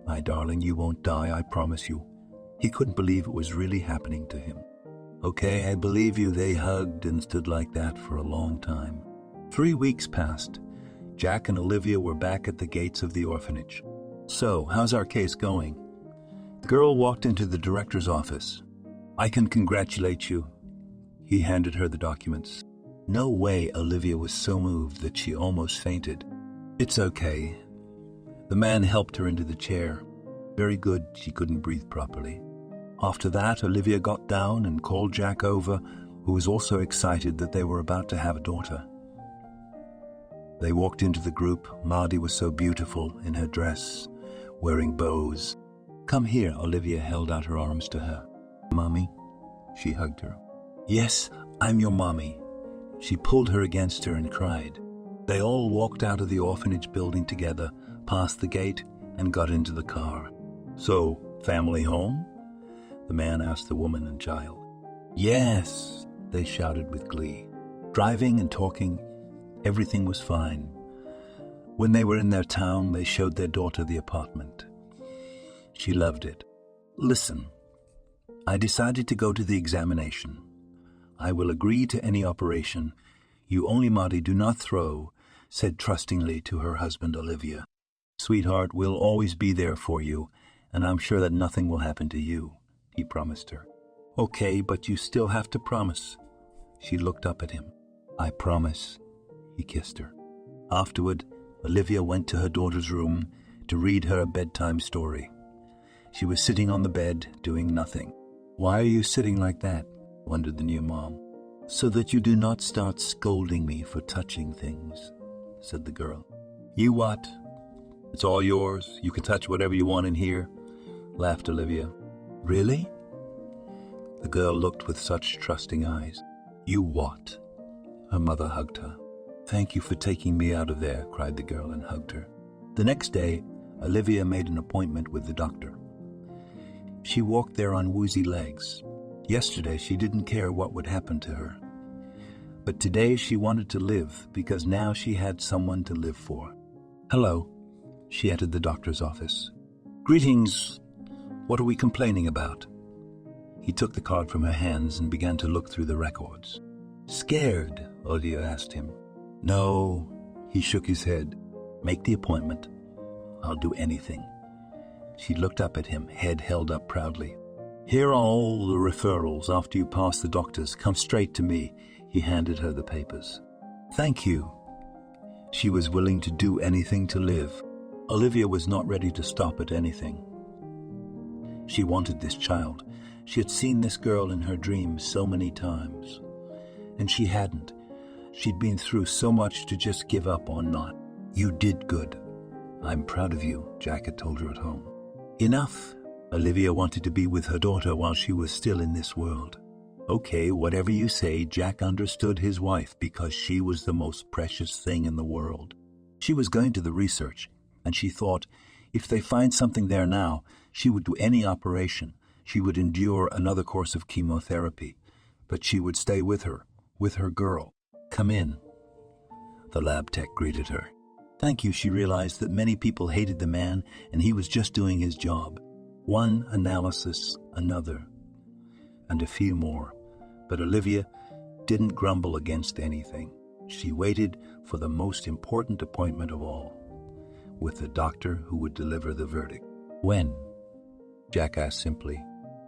My darling, you won't die, I promise you. He couldn't believe it was really happening to him. Okay, I believe you. They hugged and stood like that for a long time. 3 weeks passed. Jack and Olivia were back at the gates of the orphanage. So, how's our case going? The girl walked into the director's office. I can congratulate you. He handed her the documents. No way. Olivia was so moved that she almost fainted. It's okay. The man helped her into the chair. Very good, she couldn't breathe properly. After that, Olivia got down and called Jack over, who was also excited that they were about to have a daughter. They walked into the group. Maddie was so beautiful in her dress, wearing bows. Come here, Olivia held out her arms to her. Mommy? She hugged her. Yes, I'm your mommy. She pulled her against her and cried. They all walked out of the orphanage building together, past the gate, and got into the car. So, family home? The man asked the woman and child. Yes, they shouted with glee. Driving and talking, everything was fine. When they were in their town, they showed their daughter the apartment. She loved it. Listen, I decided to go to the examination. I will agree to any operation. You only, Maddie, do not throw, said trustingly to her husband Olivia. Sweetheart, we'll always be there for you, and I'm sure that nothing will happen to you, he promised her. Okay, but you still have to promise. She looked up at him. I promise, he kissed her. Afterward, Olivia went to her daughter's room to read her a bedtime story. She was sitting on the bed, doing nothing. Why are you sitting like that? Wondered the new mom. So that you do not start scolding me for touching things, said the girl. You what? It's all yours. You can touch whatever you want in here, laughed Olivia. Really? The girl looked with such trusting eyes. You what? Her mother hugged her. Thank you for taking me out of there, cried the girl and hugged her. The next day, Olivia made an appointment with the doctor. She walked there on woozy legs. Yesterday, she didn't care what would happen to her. But today she wanted to live because now she had someone to live for. Hello. She entered the doctor's office. Greetings. What are we complaining about? He took the card from her hands and began to look through the records. Scared? Olivia asked him. No. He shook his head. Make the appointment. I'll do anything. She looked up at him, head held up proudly. Here are all the referrals. After you pass the doctors, come straight to me. He handed her the papers. Thank you. She was willing to do anything to live. Olivia was not ready to stop at anything. She wanted this child. She had seen this girl in her dreams so many times. And she hadn't. She'd been through so much to just give up on not. You did good. I'm proud of you, Jack had told her at home. Enough. Olivia wanted to be with her daughter while she was still in this world. Okay, whatever you say, Jack understood his wife because she was the most precious thing in the world. She was going to the research, and she thought, if they find something there now, she would do any operation. She would endure another course of chemotherapy, but she would stay with her girl. Come in. The lab tech greeted her. Thank you. She realized that many people hated the man, and he was just doing his job. One analysis, another, and a few more. But Olivia didn't grumble against anything. She waited for the most important appointment of all, with the doctor who would deliver the verdict. When? Jack asked simply.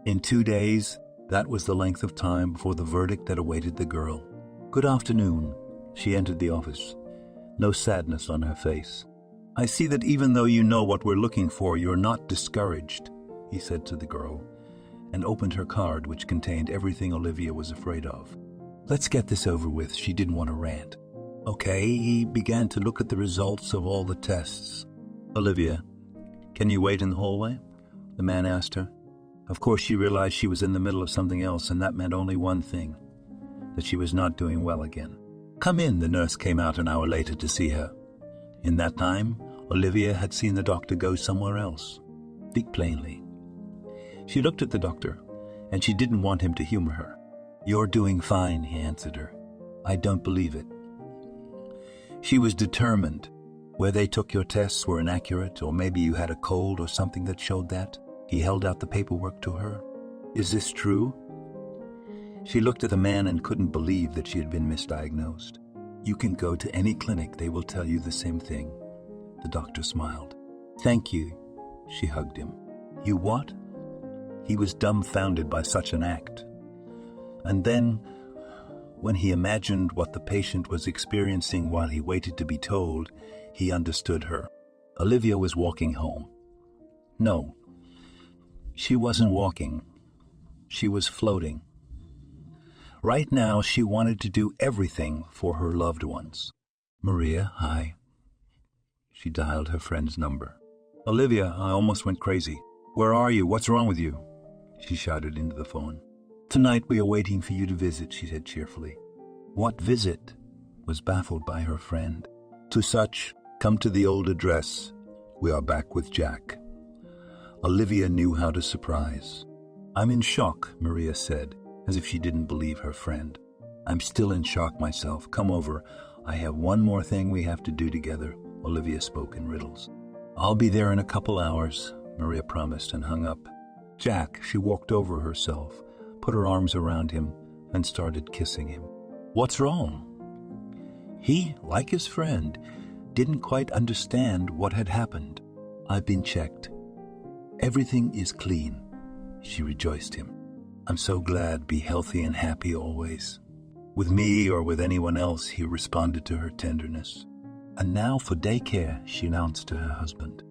In 2 days. That was the length of time before the verdict that awaited the girl. Good afternoon. She entered the office, no sadness on her face. I see that even though you know what we're looking for, you're not discouraged, he said to the girl, and opened her card, which contained everything Olivia was afraid of. Let's get this over with. She didn't want to rant. Okay, he began to look at the results of all the tests. Olivia, can you wait in the hallway? The man asked her. Of course, she realized she was in the middle of something else, and that meant only one thing, that she was not doing well again. Come in. The nurse came out an hour later to see her. In that time, Olivia had seen the doctor go somewhere else. Speak plainly. She looked at the doctor, and she didn't want him to humor her. You're doing fine, he answered her. I don't believe it. She was determined. Where they took your tests were inaccurate, or maybe you had a cold or something that showed that. He held out the paperwork to her. Is this true? She looked at the man and couldn't believe that she had been misdiagnosed. You can go to any clinic. They will tell you the same thing. The doctor smiled. Thank you. She hugged him. You what? He was dumbfounded by such an act. And then, when he imagined what the patient was experiencing while he waited to be told, he understood her. Olivia was walking home. No, she wasn't walking. She was floating. Right now, she wanted to do everything for her loved ones. Maria, hi. She dialed her friend's number. Olivia, I almost went crazy. Where are you? What's wrong with you? She shouted into the phone. Tonight we are waiting for you to visit, she said cheerfully. What visit? Was baffled by her friend. To such, come to the old address. We are back with Jack. Olivia knew how to surprise. I'm in shock, Maria said, as if she didn't believe her friend. I'm still in shock myself. Come over. I have one more thing we have to do together. Olivia spoke in riddles. I'll be there in a couple hours, Maria promised and hung up. Jack, she walked over herself, put her arms around him, and started kissing him. What's wrong? He, like his friend, didn't quite understand what had happened. I've been checked. Everything is clean, she rejoiced him. I'm so glad. Be healthy and happy always. With me or with anyone else, he responded to her tenderness. And now for daycare, she announced to her husband.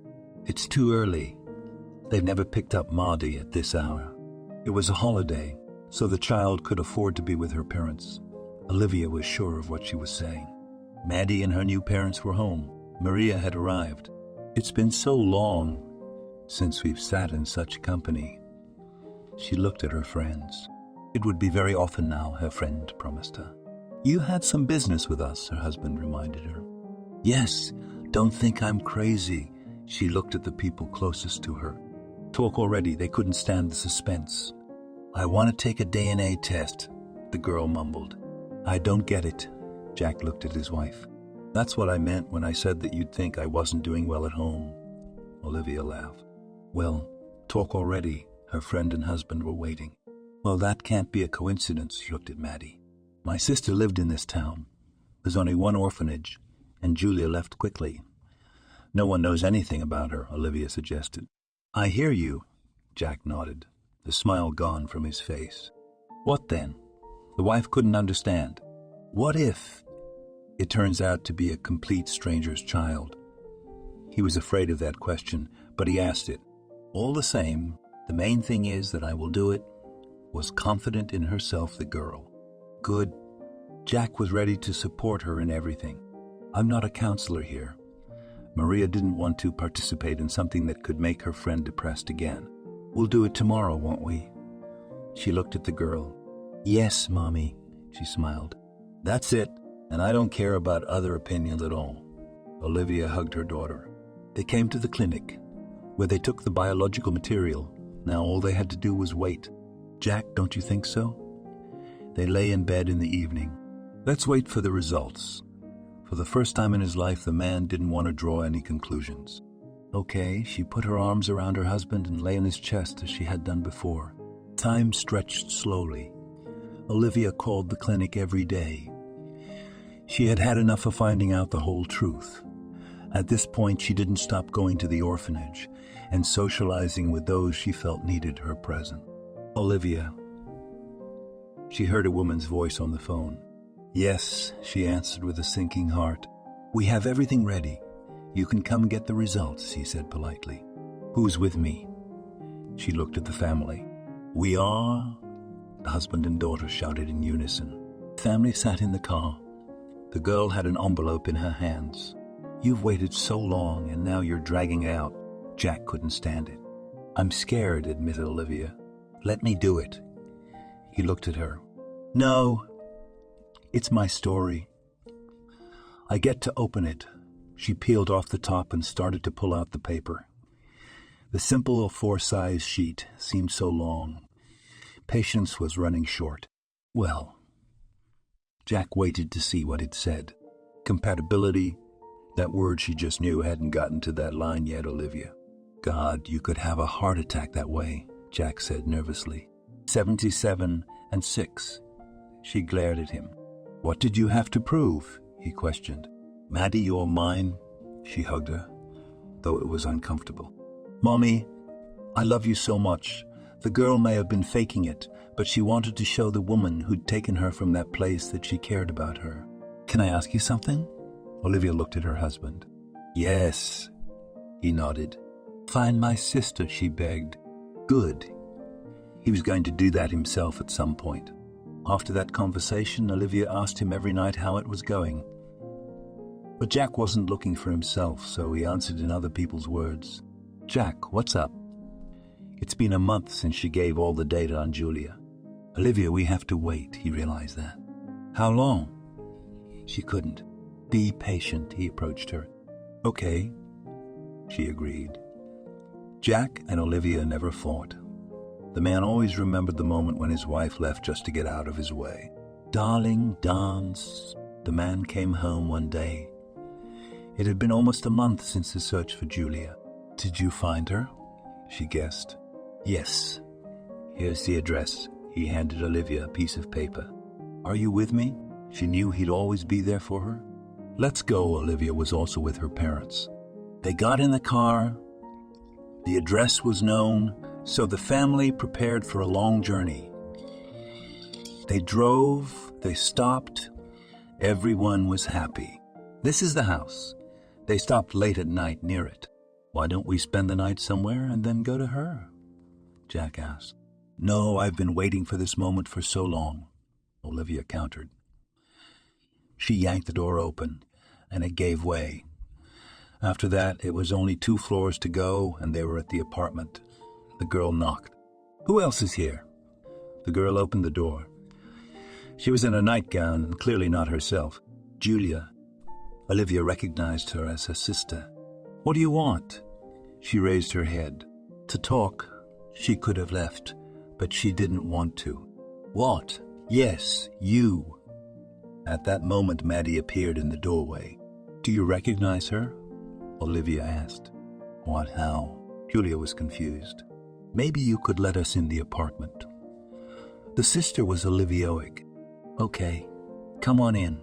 It's too early. They've never picked up Maddie at this hour. It was a holiday, so the child could afford to be with her parents. Olivia was sure of what she was saying. Maddie and her new parents were home. Maria had arrived. It's been so long since we've sat in such company. She looked at her friends. It would be very often now, her friend promised her. You had some business with us, her husband reminded her. Yes, don't think I'm crazy. She looked at the people closest to her. Talk already, they couldn't stand the suspense. I want to take a DNA test, the girl mumbled. I don't get it. Jack looked at his wife. That's what I meant when I said that you'd think I wasn't doing well at home. Olivia laughed. Well, talk already. Her friend and husband were waiting. Well, that can't be a coincidence, she looked at Maddie. My sister lived in this town. There's only one orphanage, and Julia left quickly. No one knows anything about her, Olivia suggested. I hear you, Jack nodded, the smile gone from his face. What then? The wife couldn't understand. What if it turns out to be a complete stranger's child? He was afraid of that question, but he asked it. All the same, the main thing is that I will do it, was confident in herself, the girl. Good. Jack was ready to support her in everything. I'm not a counselor here. Maria didn't want to participate in something that could make her friend depressed again. We'll do it tomorrow, won't we? She looked at the girl. Yes, Mommy, she smiled. That's it, and I don't care about other opinions at all. Olivia hugged her daughter. They came to the clinic, where they took the biological material. Now all they had to do was wait. Jack, don't you think so? They lay in bed in the evening. Let's wait for the results. For the first time in his life, the man didn't want to draw any conclusions. Okay, she put her arms around her husband and lay on his chest as she had done before. Time stretched slowly. Olivia called the clinic every day. She had had enough of finding out the whole truth. At this point, she didn't stop going to the orphanage and socializing with those she felt needed her presence. Olivia. She heard a woman's voice on the phone. Yes, she answered with a sinking heart. We have everything ready. You can come get the results, he said politely. Who's with me? She looked at the family. We are, the husband and daughter shouted in unison. The family sat in the car. The girl had an envelope in her hands. You've waited so long and now you're dragging out. Jack couldn't stand it. I'm scared, admitted Olivia. Let me do it. He looked at her. No, it's my story. I get to open it. She peeled off the top and started to pull out the paper. The simple A4-size sheet seemed so long. Patience was running short. Well, Jack waited to see what it said. Compatibility, that word she just knew hadn't gotten to that line yet, Olivia. God, you could have a heart attack that way, Jack said nervously. 77 and 6. She glared at him. What did you have to prove? He questioned. Maddie, you're mine. She hugged her, though it was uncomfortable. Mommy, I love you so much. The girl may have been faking it, but she wanted to show the woman who'd taken her from that place that she cared about her. Can I ask you something? Olivia looked at her husband. Yes, he nodded. Find my sister, she begged. Good. He was going to do that himself at some point. After that conversation, Olivia asked him every night how it was going. But Jack wasn't looking for himself, so he answered in other people's words. Jack, what's up? It's been a month since she gave all the data on Julia. Olivia, we have to wait, he realized that. How long? She couldn't. Be patient, he approached her. Okay, she agreed. Jack and Olivia never fought. The man always remembered the moment when his wife left just to get out of his way. Darling, dance. The man came home one day. It had been almost a month since the search for Julia. Did you find her? She guessed. Yes. Here's the address. He handed Olivia a piece of paper. Are you with me? She knew he'd always be there for her. Let's go. Olivia was also with her parents. They got in the car. The address was known, so the family prepared for a long journey. They drove, they stopped. Everyone was happy. This is the house. They stopped late at night near it. Why don't we spend the night somewhere and then go to her? Jack asked. No, I've been waiting for this moment for so long, Olivia countered. She yanked the door open, and it gave way. After that, it was only 2 floors to go, and they were at the apartment. The girl knocked. Who else is here? The girl opened the door. She was in a nightgown and clearly not herself. Julia. Olivia recognized her as her sister. What do you want? She raised her head. To talk. She could have left, but she didn't want to. What? Yes, you. At that moment, Maddie appeared in the doorway. Do you recognize her? Olivia asked. What, how? Julia was confused. Maybe you could let us in the apartment. The sister was Olivioic. Okay, come on in.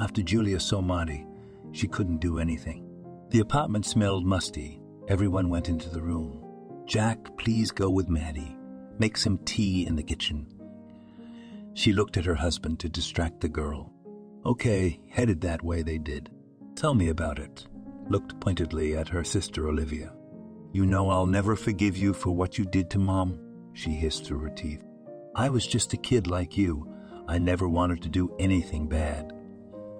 After Julia saw Maddie, she couldn't do anything. The apartment smelled musty. Everyone went into the room. Jack, please go with Maddie. Make some tea in the kitchen. She looked at her husband to distract the girl. Okay, headed that way they did. Tell me about it. Looked pointedly at her sister Olivia. You know I'll never forgive you for what you did to Mom, she hissed through her teeth. I was just a kid like you. I never wanted to do anything bad.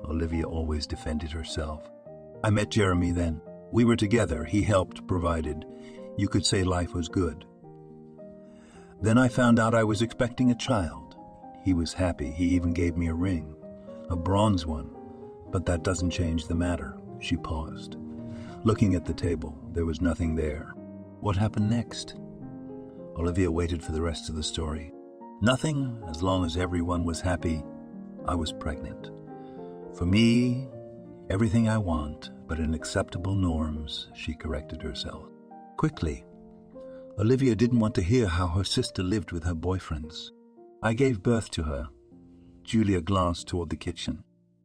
Olivia always defended herself. I met Jeremy then. We were together. He helped, provided. You could say life was good. Then I found out I was expecting a child. He was happy. He even gave me a ring, a bronze one. But that doesn't change the matter. She paused. Looking at the table, there was nothing there. What happened next? Olivia waited for the rest of the story. Nothing, as long as everyone was happy. I was pregnant. For me, everything I want, but in acceptable norms, she corrected herself. Quickly. Olivia didn't want to hear how her sister lived with her boyfriends. I gave birth to her. Julia glanced toward the kitchen.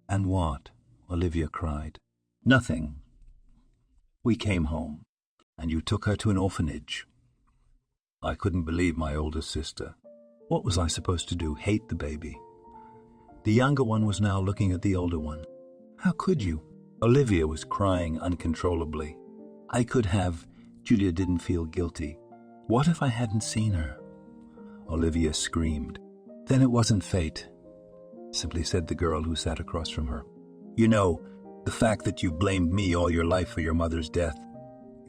And what? Olivia cried. Nothing. We came home, and you took her to an orphanage. I couldn't believe my older sister. What was I supposed to do, hate the baby? The younger one was now looking at the older one. How could you? Olivia was crying uncontrollably. I could have. Julia didn't feel guilty. What if I hadn't seen her? Olivia screamed. Then it wasn't fate, simply said the girl who sat across from her. You know, the fact that you blamed me all your life for your mother's death,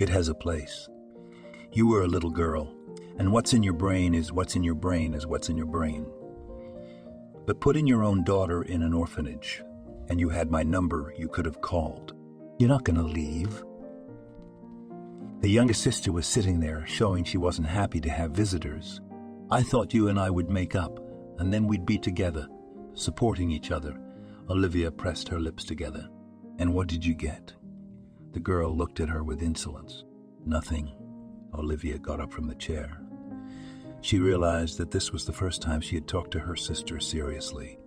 it has a place. You were a little girl, and what's in your brain is what's in your brain is what's in your brain. But putting your own daughter in an orphanage, and you had my number, you could have called. You're not going to leave. The youngest sister was sitting there, showing she wasn't happy to have visitors. I thought you and I would make up, and then we'd be together, supporting each other. Olivia pressed her lips together. And what did you get? The girl looked at her with insolence. Nothing. Olivia got up from the chair. She realized that this was the first time she had talked to her sister seriously.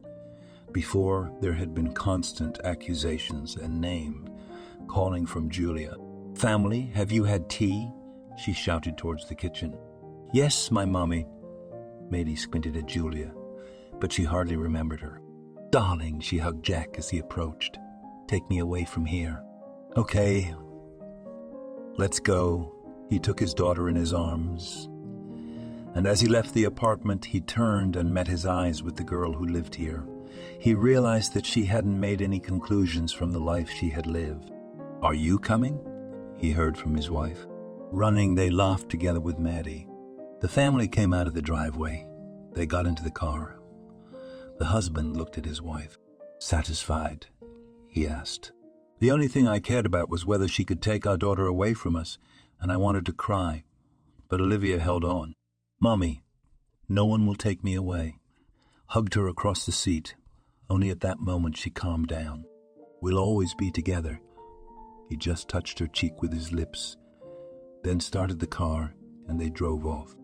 Before, there had been constant accusations and name calling from Julia. Family, have you had tea? She shouted towards the kitchen. Yes, my mommy. Maddie squinted at Julia, but she hardly remembered her. Darling, she hugged Jack as he approached. Take me away from here. Okay, let's go. He took his daughter in his arms, and as he left the apartment, he turned and met his eyes with the girl who lived here. He realized that she hadn't made any conclusions from the life she had lived. Are you coming? He heard from his wife. Running, they laughed together with Maddie. The family came out of the driveway. They got into the car. The husband looked at his wife. "Satisfied?" he asked. "The only thing I cared about was whether she could take our daughter away from us, and I wanted to cry. But Olivia held on. "Mommy, no one will take me away." Hugged her across the seat. Only at that moment she calmed down. "We'll always be together." He just touched her cheek with his lips, then started the car, and they drove off.